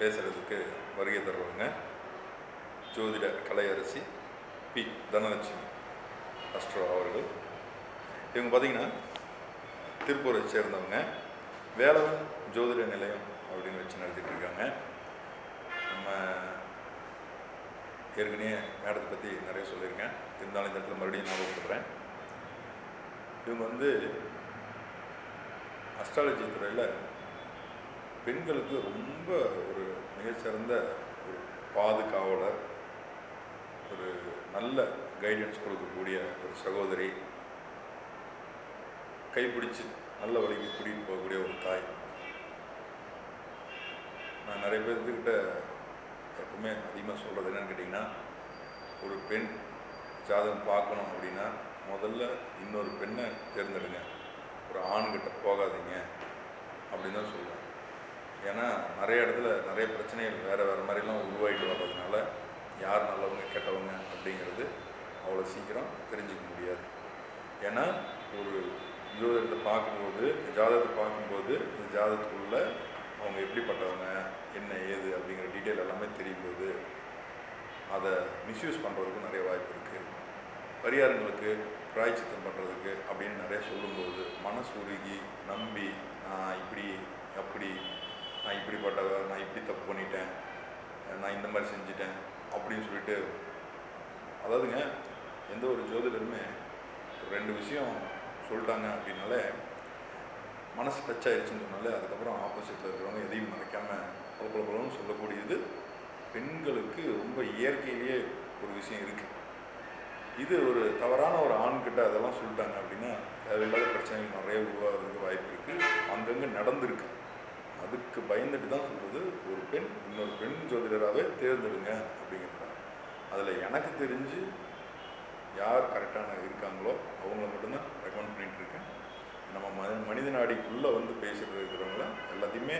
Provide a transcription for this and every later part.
பேசுகிறதுக்கு வருகை தருவாங்க. ஜோதிட கலையரசி பி தனலட்சுமி அஸ்ட்ரோ அவர்கள். இவங்க பார்த்திங்கன்னா திருப்பூரை சேர்ந்தவங்க. வேலவன் ஜோதிட நிலையம் அப்படின்னு வச்சு நடத்திட்டு இருக்காங்க. நம்ம ஏற்கனவே மேடத்தை பற்றி நிறைய சொல்லியிருக்கேன், இருந்தாலும் இந்த இடத்துல மறுபடியும் ஞாபகப்படுத்துகிறேன். இவங்க அஸ்ட்ராலஜி துறையில் பெண்களுக்கு ரொம்ப ஒரு மிகச்சிறந்த ஒரு பாதுகாவலர், ஒரு நல்ல கைடன்ஸ் கொடுக்கக்கூடிய ஒரு சகோதரி, கைப்பிடிச்சு நல்ல வழிக்கு கூட்டிகிட்டு போகக்கூடிய ஒரு தாய். நான் நிறைய பேர்த்துக்கிட்ட எப்பவுமே அதிகமாக சொல்கிறது என்னென்னு கேட்டிங்கன்னா, ஒரு பெண் ஜாதகம் பார்க்கணும் அப்படின்னா முதல்ல இன்னொரு பெண்ணை தேர்ந்தெடுங்க, ஒரு ஆண்கிட்ட போகாதீங்க அப்படின்னு தான் சொல்லுவேன். ஏன்னா நிறைய இடத்துல நிறைய பிரச்சனைகள் வேறு மாதிரிலாம் உருவாகிட்டு வர்றதுனால யார் நல்லவங்க கெட்டவங்க அப்படிங்கிறது அவ்வளோ சீக்கிரம் தெரிஞ்சிக்க முடியாது. ஏன்னா ஒரு ஜோதிடத்தை பார்க்கும்போது, ஜாதகத்தை பார்க்கும்போது இந்த ஜாதகத்துக்குள்ள அவங்க எப்படிப்பட்டவங்க, என்ன ஏது அப்படிங்கிற டீட்டெயில் எல்லாமே தெரியும்போது அதை மிஸ்யூஸ் பண்ணுறதுக்கு நிறைய வாய்ப்பு இருக்குது. பரிகாரங்களுக்கு பிராய்ச்சித்தம் பண்ணுறதுக்கு அப்படின்னு நிறைய சொல்லும்போது மனசு உருகி நம்பி நான் இப்படி அப்படி, நான் இப்படிப்பட்டவ, நான் இப்படி தப்பு பண்ணிட்டேன், நான் இந்த மாதிரி செஞ்சிட்டேன் அப்படின்னு சொல்லிட்டு, அதாவதுங்க எந்த ஒரு ஜோதிடருமே ரெண்டு விஷயம் சொல்லிட்டாங்க அப்படின்னாலே மனசு டச் ஆகிடுச்சுன்னு சொன்னாலே அதுக்கப்புறம் ஆப்போசிட்டில் இருக்கிறவங்க எதையும் மறைக்காமல் பலன்னு சொல்லக்கூடியது பெண்களுக்கு ரொம்ப இயற்கையிலேயே ஒரு விஷயம் இருக்குது. இது ஒரு தவறான ஒரு ஆண்கிட்ட அதெல்லாம் சொல்லிட்டாங்க அப்படின்னா தேவையில்லாத பிரச்சனைகள் நிறைய உருவாகிறதுக்கு வாய்ப்பு இருக்குது, அங்கங்கே நடந்திருக்கு. அதுக்கு பயந்துட்டு தான் சொல்கிறது, ஒரு பெண் இன்னொரு பெண் ஜோதிடராகவே தேர்ந்தெடுங்க அப்படிங்கிறாங்க. அதில் எனக்கு தெரிஞ்சு யார் கரெக்டான இருக்காங்களோ அவங்கள மட்டும்தான் ரெக்கமெண்ட் பண்ணிகிட்ருக்கேன். நம்ம மனித நாடிக்குள்ளே பேசிட்டு இருக்கிறவங்கள எல்லாத்தையுமே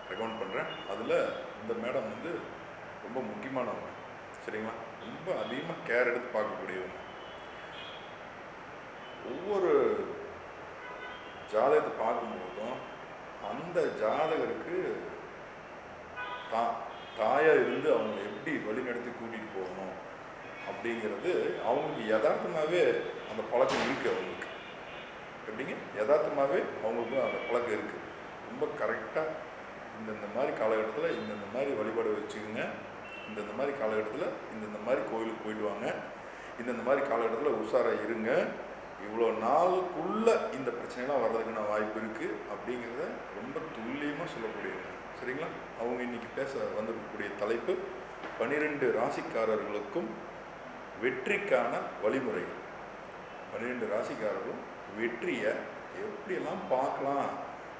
ரெக்கமெண்ட் பண்ணுறேன். அதில் இந்த மேடம் ரொம்ப முக்கியமானவங்க, சரிங்களா? ரொம்ப அதிகமாக கேர் எடுத்து பார்க்கக்கூடியவங்க. ஒவ்வொரு ஜாதகத்தை பார்க்கும்போதும் அந்த ஜாதகருக்கு தாயாக இருந்து அவங்க எப்படி வழிநடத்தி கூட்டிகிட்டு போகணும் அப்படிங்கிறது அவங்களுக்கு யதார்த்தமாகவே அந்த பழக்கம் இருக்குது. அவங்களுக்கு எப்படிங்க யதார்த்தமாகவே அவங்களுக்கு அந்த பழக்கம் இருக்குது. ரொம்ப கரெக்டாக இந்தந்த மாதிரி காலகட்டத்தில் இந்தந்த மாதிரி வழிபாடு வச்சுக்கோங்க, இந்தந்த மாதிரி காலகட்டத்தில் இந்தந்த மாதிரி கோயிலுக்கு போயிட்டு வாங்க, இந்தந்த மாதிரி காலகட்டத்தில் உஷாராக இருங்க, இவ்வளோ நாளுக்குள்ளே இந்த பிரச்சனைலாம் வர்றதுக்கான வாய்ப்பு இருக்குது அப்படிங்கிறத ரொம்ப துல்லியமாக சொல்லக்கூடியவங்க, சரிங்களா? அவங்க இன்றைக்கி பேச வந்திருக்கக்கூடிய தலைப்பு 12 ராசிக்காரர்களுக்கும் வெற்றிக்கான வழிமுறைகள். 12 ராசிக்காரர்களும் வெற்றியை எப்படியெல்லாம் பார்க்கலாம்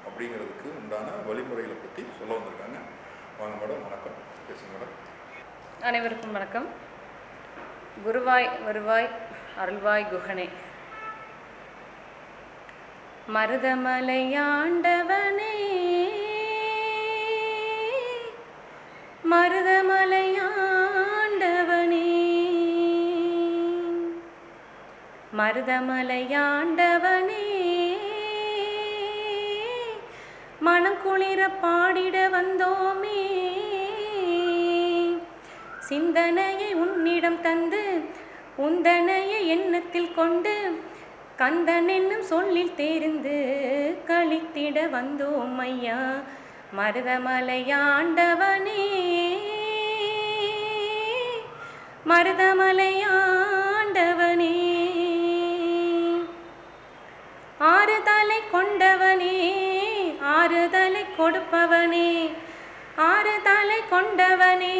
அப்படிங்கிறதுக்கு உண்டான வழிமுறைகளை பற்றி சொல்ல வந்திருக்காங்க. வாங்க மேடம், வணக்கம், பேசுங்க மேடம். அனைவருக்கும் வணக்கம். குருவாய் வருவாய் அருள்வாய் குகனே, மருதமலையாண்டவனே, மருதமலையாண்டவனே, மருதமலையாண்டவனே, மனம் குளிர பாடிட வந்தோமே, சிந்தனையை உன்னிடம் தந்து உந்தனையை எண்ணத்தில் கொண்டு கந்தன் என்னும் சொல்லில் தெரிந்து கழித்திட வந்தோம் ஐயா, மருதமலையாண்டவனே, மருதமலையாண்டவனே, ஆறுதலை கொண்டவனே, ஆறுதலை கொடுப்பவனே, ஆறுதலை கொண்டவனே,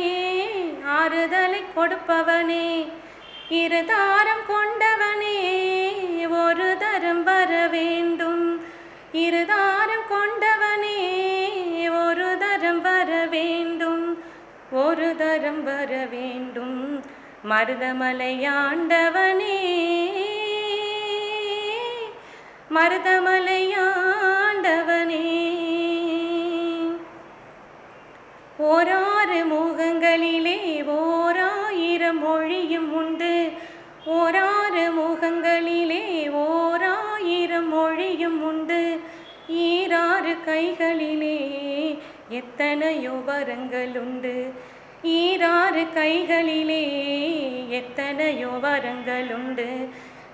ஆறுதலை கொடுப்பவனே, இருதாரம் கொண்டவனே, ஒரு தரம் வர வேண்டும், இருதாரம் கொண்டவனே, ஒரு தரம் வர வேண்டும், ஒரு தரம் வர வேண்டும், மருதமலையாண்டவனே, மருதமலையாண்டவனே. ஓராறு முகங்களிலே ஓராயிரம் மொழியும் உண்டு, ஓராறு முகங்களிலே ஓராயிரம் மொழியும் உண்டு, ஈராறு கைகளிலே எத்தனையோ வரங்களுண்டு. ஈராறு கைகளிலே எத்தனையோ வரங்களுண்டு.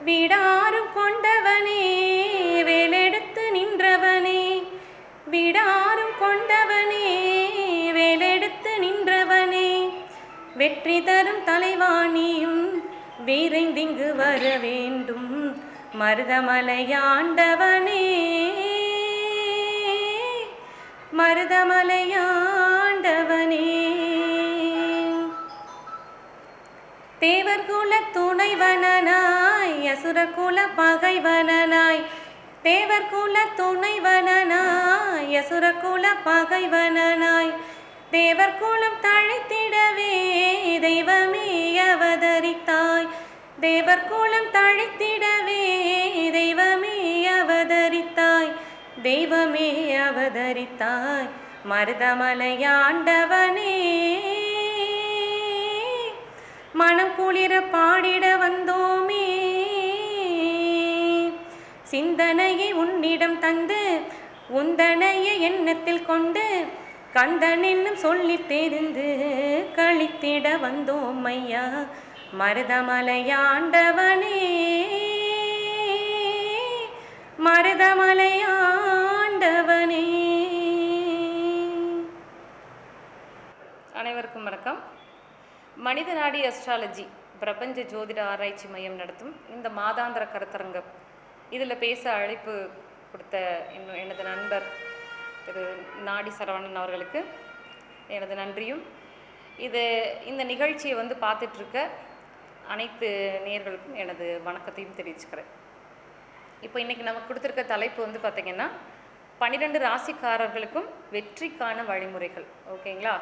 விடாரும் கொண்டவனே வேலெடுத்து நின்றவனே, விடாரும் கொண்டவனே வேலெடுத்து நின்றவனே, வெற்றி தரும் தலைவாணியும் விரைந்திங்கு வர வேண்டும். மருதமலையாண்டவனே, மருதமலையாண்டவனே. தேவர்குல துணைவனாய் அசுரகுல பகைவனாய், தேவர்குல துணைவனாய் அசுரகுல பகைவனாய், தேவர்குலம் தழைத்திடவே தெய்வமே அவதரித்தாய், தேவர்குலம் தழைத்திடவே தெய்வமே அவதரித்தாய், தெய்வமே அவதரித்தாய். மருதமலையாண்டவனே, மனம் குளிர பாடிட வந்தோமே, சிந்தனையை உன்னிடம் தந்து உந்தனையை எண்ணத்தில் கொண்டு கந்தன் என்னும் சொல்லி தெரிந்து கழித்திட வந்தோம் ஐயா. மருதமலையாண்டவனே, மருதமலையாண்டவனே. அனைவருக்கும் வணக்கம். மனித நாடி அஸ்ட்ராலஜி பிரபஞ்ச ஜோதிட ஆராய்ச்சி மையம் நடத்தும் இந்த மாதாந்திர கருத்தரங்கம், இதில் பேச அழைப்பு கொடுத்த எனது நண்பர் திரு நாடி சரவணன் அவர்களுக்கு எனது நன்றியும், இந்த நிகழ்ச்சியை பார்த்துட்ருக்க அனைத்து நேயர்களுக்கும் எனது வணக்கத்தையும் தெரிவிச்சுக்கிறேன். இப்போ இன்றைக்கி நமக்கு கொடுத்துருக்க தலைப்பு பார்த்திங்கன்னா 12 ராசிக்காரர்களுக்கும் வெற்றிக்கான வழிமுறைகள். ஓகேங்களா?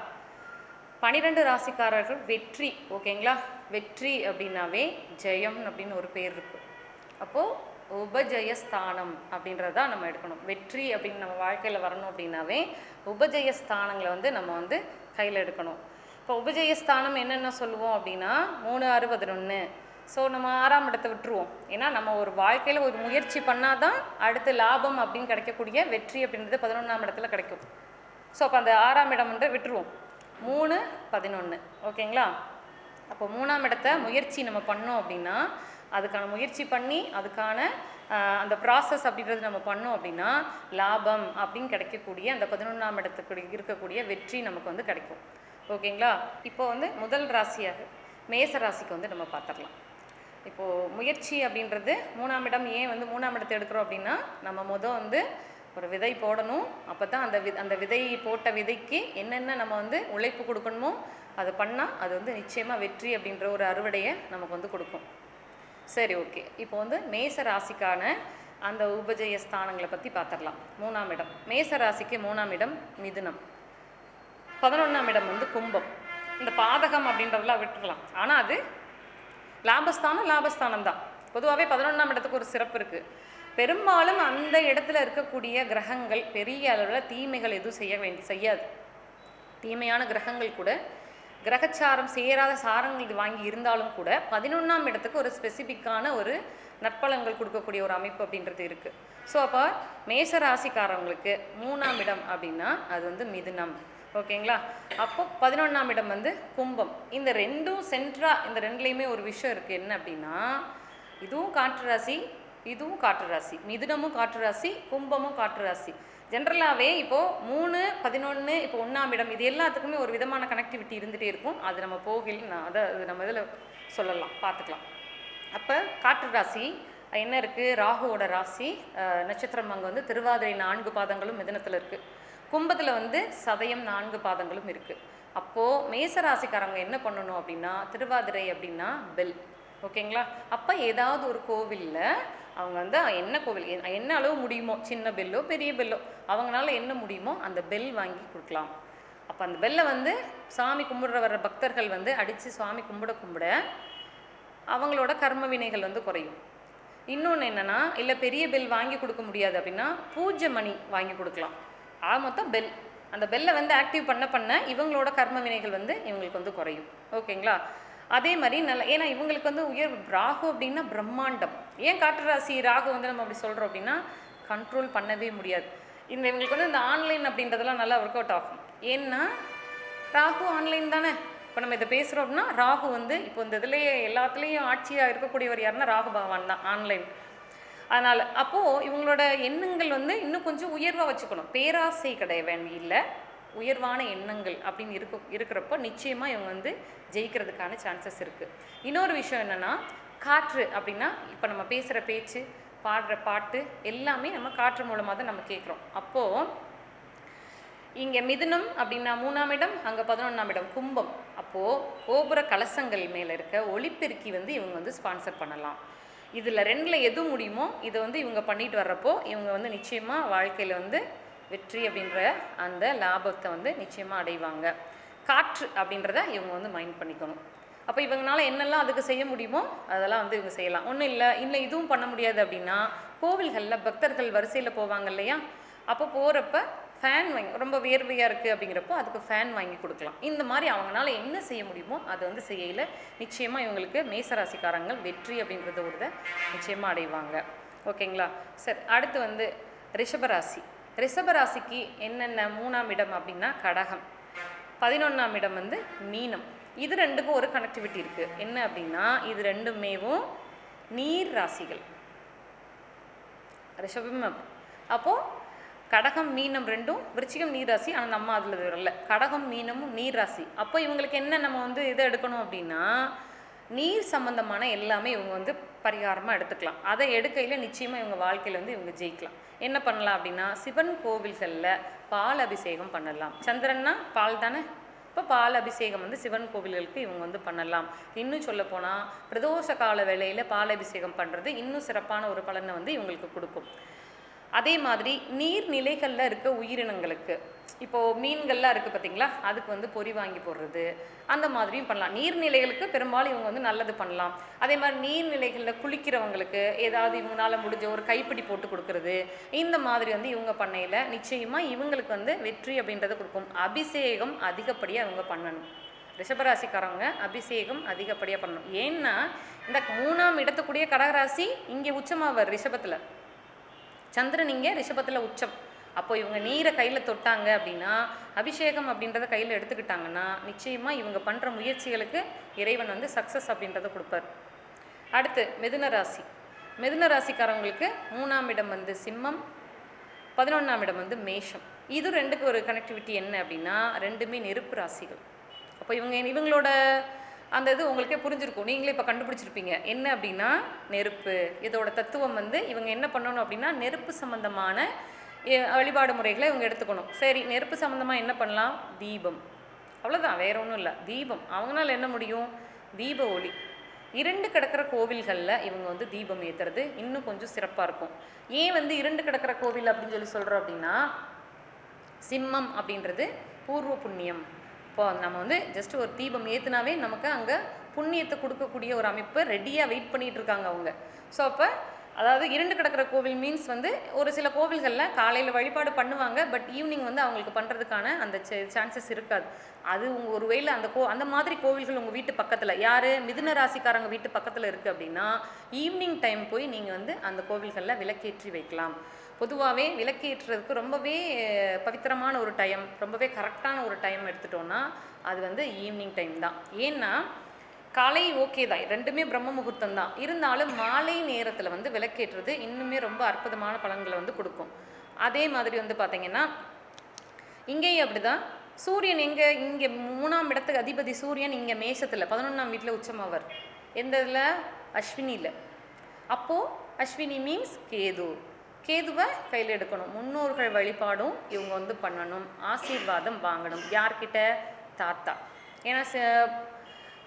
12 ராசிக்காரர்கள் வெற்றி. ஓகேங்களா? வெற்றி அப்படின்னாவே ஜெயம் அப்படின்னு ஒரு பேர் இருக்குது. அப்போது உபஜயஸ்தானம் அப்படின்றது தான் நம்ம எடுக்கணும். வெற்றி அப்படின்னு நம்ம வாழ்க்கையில் வரணும் அப்படின்னாவே உபஜயஸ்தானங்களை நம்ம கையில் எடுக்கணும். இப்போ உபஜயஸ்தானம் என்னென்ன சொல்லுவோம் அப்படின்னா 3, 6, 11. ஸோ நம்ம 6ஆம் இடத்தை விட்டுருவோம். ஏன்னா நம்ம ஒரு வாழ்க்கையில் ஒரு முயற்சி பண்ணால் தான் அடுத்து லாபம் அப்படின்னு கிடைக்கக்கூடிய வெற்றி அப்படின்றது 11ஆம் இடத்துல கிடைக்கும். ஸோ அப்போ அந்த 6ஆம் இடம் விட்டுருவோம். 3, 11. ஓகேங்களா? அப்போ 3ஆம் இடத்தை முயற்சி நம்ம பண்ணோம் அப்படின்னா, அதுக்கான முயற்சி பண்ணி அதுக்கான அந்த ப்ராசஸ் அப்படின்றது நம்ம பண்ணோம் அப்படின்னா லாபம் அப்படின்னு கிடைக்கக்கூடிய அந்த 11ஆம் இடத்துக்கு இருக்கக்கூடிய வெற்றி நமக்கு கிடைக்கும். ஓகேங்களா? இப்போ முதல் ராசியாக மேச ராசிக்கு நம்ம பார்த்துடலாம். இப்போது முயற்சி அப்படின்றது 3ஆம் இடம். ஏன் 3ஆம் இடத்தை எடுக்கிறோம் அப்படின்னா, நம்ம ஒரு விதை போடணும். அப்போ தான் அந்த விதை போட்ட விதைக்கு என்னென்ன நம்ம உழைப்பு கொடுக்கணுமோ அதை பண்ணால் அது நிச்சயமாக வெற்றி அப்படின்ற ஒரு அறுவடையை நமக்கு கொடுக்கும். சரி, ஓகே. இப்போ மேச ராசிக்கான அந்த உபஜய ஸ்தானங்களை பற்றி பார்த்துடலாம். 3ஆம் இடம் மேச ராசிக்கு 3ஆம் இடம் மிதுனம், 11ஆம் இடம் கும்பம். இந்த பாதகம் அப்படின்றதெல்லாம் விட்டுடலாம். ஆனால் அது லாபஸ்தானம் தான். பொதுவாகவே 11ஆம் இடத்துக்கு ஒரு சிறப்பு இருக்குது. பெரும்பாலும் அந்த இடத்துல இருக்கக்கூடிய கிரகங்கள் பெரிய அளவில் தீமைகள் எதுவும் செய்யாது. தீமையான கிரகங்கள் கூட கிரகச்சாரம் சேராத சாரங்கள் வாங்கி இருந்தாலும் கூட 11ஆம் இடத்துக்கு ஒரு ஸ்பெசிஃபிக்கான ஒரு நற்பலங்கள் கொடுக்கக்கூடிய ஒரு அமைப்பு அப்படின்றது இருக்குது. ஸோ அப்போ மேச ராசிக்காரவங்களுக்கு 3ஆம் இடம் அப்படின்னா அது மிதுனம். ஓகேங்களா? அப்போ 11ஆம் இடம் கும்பம். இந்த ரெண்டும் சென்ட்ராக இந்த ரெண்டுலேயுமே ஒரு விஷயம் இருக்குது. என்ன அப்படின்னா, இதுவும் காற்று ராசி, இதுவும் காற்று ராசி. மிதுனமும் காற்று ராசி, கும்பமும் காற்று ராசி. ஜென்ரலாகவே இப்போது 3, 11, இப்போ 1ஆம் இடம், இது எல்லாத்துக்குமே ஒரு விதமான கனெக்டிவிட்டி இருந்துகிட்டே இருக்கும். அது நம்ம அதை நம்ம இதில் சொல்லலாம், பார்த்துக்கலாம். அப்போ காற்று ராசி என்ன இருக்குது? ராகுவோட ராசி நட்சத்திரம் அங்கே திருவாதிரை 4 பாதங்களும் மிதுனத்தில் இருக்குது. கும்பத்தில் சதயம் 4 பாதங்களும் இருக்குது. அப்போது மேச ராசிக்காரங்க என்ன பண்ணணும் அப்படின்னா, திருவாதிரை அப்படின்னா பெல். ஓகேங்களா? அப்போ ஏதாவது ஒரு கோவிலில் அவங்க என்ன கோவில் என்ன அளவு முடியுமோ, சின்ன பெல்லோ பெரிய பெல்லோ அவங்களால என்ன முடியுமோ அந்த பெல் வாங்கி கொடுக்கலாம். அப்போ அந்த பெல்லை சாமி கும்பிடுற வர்ற பக்தர்கள் அடித்து சுவாமி கும்பிட அவங்களோட கர்ம வினைகள் குறையும். இன்னொன்று என்னென்னா, இல்லை பெரிய பெல் வாங்கி கொடுக்க முடியாது அப்படின்னா பூஜை மணி வாங்கி கொடுக்கலாம். மொத்தம் பெல், அந்த பெல்லை ஆக்டிவ் பண்ண இவங்களோட கர்ம வினைகள் இவங்களுக்கு குறையும். ஓகேங்களா? அதே மாதிரி ஏன்னா இவங்களுக்கு உயர் ராகு அப்படின்னா பிரம்மாண்டம். ஏன் காற்று ராசி ராகு நம்ம அப்படி சொல்கிறோம் அப்படின்னா, கண்ட்ரோல் பண்ணவே முடியாது. இவங்களுக்கு இந்த ஆன்லைன் அப்படின்றதெல்லாம் நல்லா ஒர்க் அவுட் ஆகும். ஏன்னா ராகு ஆன்லைன் தானே. இப்போ நம்ம இதை பேசுகிறோம் அப்படின்னா ராகு வந்து இப்போ இந்த இதுலேயே எல்லாத்துலேயும் ஆட்சியாக இருக்கக்கூடியவர் யாருன்னா ராகு பகவான் தான் ஆன்லைன். அதனால் அப்போது இவங்களோட எண்ணங்கள் வந்து இன்னும் கொஞ்சம் உயர்வாக வச்சுக்கணும். பேராசை கிடையாது வேண்டி இல்லை, உயர்வான எண்ணங்கள் அப்படின்னு இருக்கிறப்போ நிச்சயமாக இவங்க வந்து ஜெயிக்கிறதுக்கான சான்சஸ் இருக்குது. இன்னொரு விஷயம் என்னென்னா, காற்று அப்படின்னா இப்போ நம்ம பேசுகிற பேச்சு, பாடுற பாட்டு எல்லாமே நம்ம காற்று மூலமாக தான் நம்ம கேட்குறோம். அப்போது இங்கே மிதுனம் அப்படின்னா 3ஆம் இடம், அங்கே 11ஆம் இடம் கும்பம். அப்போது கோபுர கலசங்கள் மேலே இருக்க ஒளிப்பெருக்கி வந்து இவங்க வந்து ஸ்பான்சர் பண்ணலாம். இதில் 2ல் எது முடியுமோ இதை வந்து இவங்க பண்ணிட்டு வர்றப்போ இவங்க வந்து நிச்சயமாக வாழ்க்கையில் வந்து வெற்றி அப்படின்ற அந்த லாபத்தை வந்து நிச்சயமாக அடைவாங்க. காற்று அப்படின்றத இவங்க வந்து மைண்ட் பண்ணிக்கணும். அப்போ இவங்களால என்னெல்லாம் அதுக்கு செய்ய முடியுமோ அதெல்லாம் வந்து இவங்க செய்யலாம். ஒன்றும் இல்லை இதுவும் பண்ண முடியாது அப்படின்னா கோவில்களில் பக்தர்கள் வரிசையில் போவாங்க இல்லையா, அப்போ போகிறப்ப ஃபேன் வாங்கி, ரொம்ப வேர்வையாக இருக்குது அப்படிங்கிறப்போ அதுக்கு ஃபேன் வாங்கி கொடுக்கலாம். இந்த மாதிரி அவங்களால என்ன செய்ய முடியுமோ அதை வந்து செய்யல நிச்சயமாக இவங்களுக்கு மேசராசிக்காரங்கள் வெற்றி அப்படின்றத ஒரு நிச்சயமாக அடைவாங்க. ஓகேங்களா சார்? அடுத்து வந்து ரிஷபராசி. ரிஷபராசிக்கு என்னென்ன 3ஆம் இடம் அப்படின்னா கடகம், 11ஆம் இடம் வந்து மீனம். இது 2க்கும் ஒரு கனெக்டிவிட்டி இருக்குது. என்ன அப்படின்னா இது 2மேவும் நீர் ராசிகள். ரிஷபம் அப்போது கடகம் மீனம் 2ம் விருச்சிகம் நீர் ராசி. ஆனால் நம்ம அதில் வரல. கடகம் மீனமும் நீர் ராசி. அப்போ இவங்களுக்கு என்ன நம்ம வந்து இதை எடுக்கணும் அப்படின்னா நீர் சம்பந்தமான எல்லாமே இவங்க வந்து பரிகாரமாக எடுத்துக்கலாம். அதை எடுக்கையில் நிச்சயமாக இவங்க வாழ்க்கையில் வந்து இவங்க ஜெயிக்கலாம். என்ன பண்ணலாம் அப்படின்னா சிவன் கோவில்களில் பால் அபிஷேகம் பண்ணலாம். சந்திரன்னா பால் தானே, இப்போ பால் அபிஷேகம் வந்து சிவன் கோவில்களுக்கு இவங்க வந்து பண்ணலாம். இன்னும் சொல்லப்போனால் பிரதோஷ கால வேளையில் பால் அபிஷேகம் பண்ணுறது இன்னும் சிறப்பான ஒரு பலனை வந்து இவங்களுக்கு கொடுக்கும். அதே மாதிரி நீர்நிலைகளில் இருக்க உயிரினங்களுக்கு, இப்போது மீன்கள்லாம் இருக்குது பார்த்திங்களா, அதுக்கு வந்து பொறி வாங்கி போடுறது அந்த மாதிரியும் பண்ணலாம். நீர்நிலைகளுக்கு பெரும்பாலும் இவங்க வந்து நல்லது பண்ணலாம். அதே மாதிரி நீர்நிலைகளில் குளிக்கிறவங்களுக்கு ஏதாவது இவங்களால முடிஞ்ச ஒரு கைப்பிடி போட்டு கொடுக்கறது, இந்த மாதிரி வந்து இவங்க பண்ணையில் நிச்சயமாக இவங்களுக்கு வந்து வெற்றி அப்படின்றத கொடுக்கும். அபிஷேகம் அதிகப்படியாக இவங்க பண்ணணும். ரிஷபராசிக்காரவங்க அபிஷேகம் அதிகப்படியாக பண்ணணும். ஏன்னா இந்த 3ஆம் இடத்துக்குரிய கடகராசி இங்கே உச்சமாவார் ரிஷபத்தில், சந்திரன் இங்கே ரிஷபத்தில் உச்சம். அப்போ இவங்க நீரை கையில் தொட்டாங்க அப்படின்னா அபிஷேகம் அப்படின்றத கையில் எடுத்துக்கிட்டாங்கன்னா நிச்சயமாக இவங்க பண்ணுற முயற்சிகளுக்கு இறைவன் வந்து சக்ஸஸ் அப்படின்றத கொடுப்பார். அடுத்து மிதுன ராசி. மிதுன ராசிக்காரவங்களுக்கு 3ஆம் இடம் வந்து சிம்மம், 11ஆம் இடம் வந்து மேஷம். இது 2க்கு ஒரு கனெக்டிவிட்டி என்ன அப்படின்னா 2மே நெருப்பு ராசிகள். அப்போ இவங்களோட அந்த இது உங்களுக்கே புரிஞ்சிருக்கும், நீங்களே இப்போ கண்டுபிடிச்சிருப்பீங்க என்ன அப்படின்னா நெருப்பு. இதோட தத்துவம் வந்து இவங்க என்ன பண்ணணும் அப்படின்னா நெருப்பு சம்மந்தமான வழிபாடு முறைகளை இவங்க எடுத்துக்கணும். சரி, நெருப்பு சம்மந்தமாக என்ன பண்ணலாம்? தீபம், அவ்வளோதான், வேற ஒன்றும் இல்லை. தீபம் அவங்களால என்ன முடியும்? தீப ஒளி. 2 கிடக்கிற கோவில்களில் இவங்க வந்து தீபம் ஏற்றுறது இன்னும் கொஞ்சம் சிறப்பாக இருக்கும். ஏன் வந்து 2 கிடக்கிற கோவில் அப்படின்னு சொல்கிறோம் அப்படின்னா சிம்மம் அப்படின்றது பூர்வ புண்ணியம். இப்போ நம்ம வந்து ஜஸ்ட் ஒரு தீபம் ஏற்றுனாவே நமக்கு அங்கே புண்ணியத்தை கொடுக்கக்கூடிய ஒரு அமைப்பு ரெடியாக வெயிட் பண்ணிகிட்டு இருக்காங்க அவங்க. ஸோ அப்போ அதாவது 2 கிடக்கிற கோவில் மீன்ஸ் வந்து ஒரு சில கோவில்களில் காலையில் வழிபாடு பண்ணுவாங்க, பட் ஈவினிங் வந்து அவங்களுக்கு பண்ணுறதுக்கான அந்த சான்சஸ் இருக்காது. அது உங்கள் ஒரு வேளை அந்த மாதிரி கோவில்கள் உங்கள் வீட்டு பக்கத்தில், யார் மிதுன ராசிக்காரங்க வீட்டு பக்கத்தில் இருக்குது அப்படின்னா ஈவினிங் டைம் போய் நீங்கள் வந்து அந்த கோவில்களில் விளக்கேற்றி வைக்கலாம். பொதுவாகவே விளக்கேற்றுறதுக்கு ரொம்பவே பவித்திரமான ஒரு டைம், ரொம்பவே கரெக்டான ஒரு டைம் எடுத்துட்டோன்னா அது வந்து ஈவினிங் டைம் தான். ஏன்னா காலை ஓகே தான், 2மே பிரம்ம முகூர்த்தம் தான், இருந்தாலும் மாலை நேரத்தில் வந்து விளக்கேற்றுறது இன்னுமே ரொம்ப அற்புதமான பலன்களை வந்து கொடுக்கும். அதே மாதிரி வந்து பார்த்திங்கன்னா இங்கேயும் அப்படி தான். சூரியன் இங்கே 3ஆம் இடத்துக்கு அதிபதி சூரியன் இங்கே மேஷத்தில் 11ஆம் வீட்டில் உச்சமாவார். எந்த இதில்? அஸ்வினியில். அப்போது அஸ்வினி மீன்ஸ் கேதுவை கையில் எடுக்கணும். முன்னோர்கள் வழிபாடும் இவங்க வந்து பண்ணணும். ஆசீர்வாதம் வாங்கணும். யார்கிட்ட? தாத்தா. ஏன்னா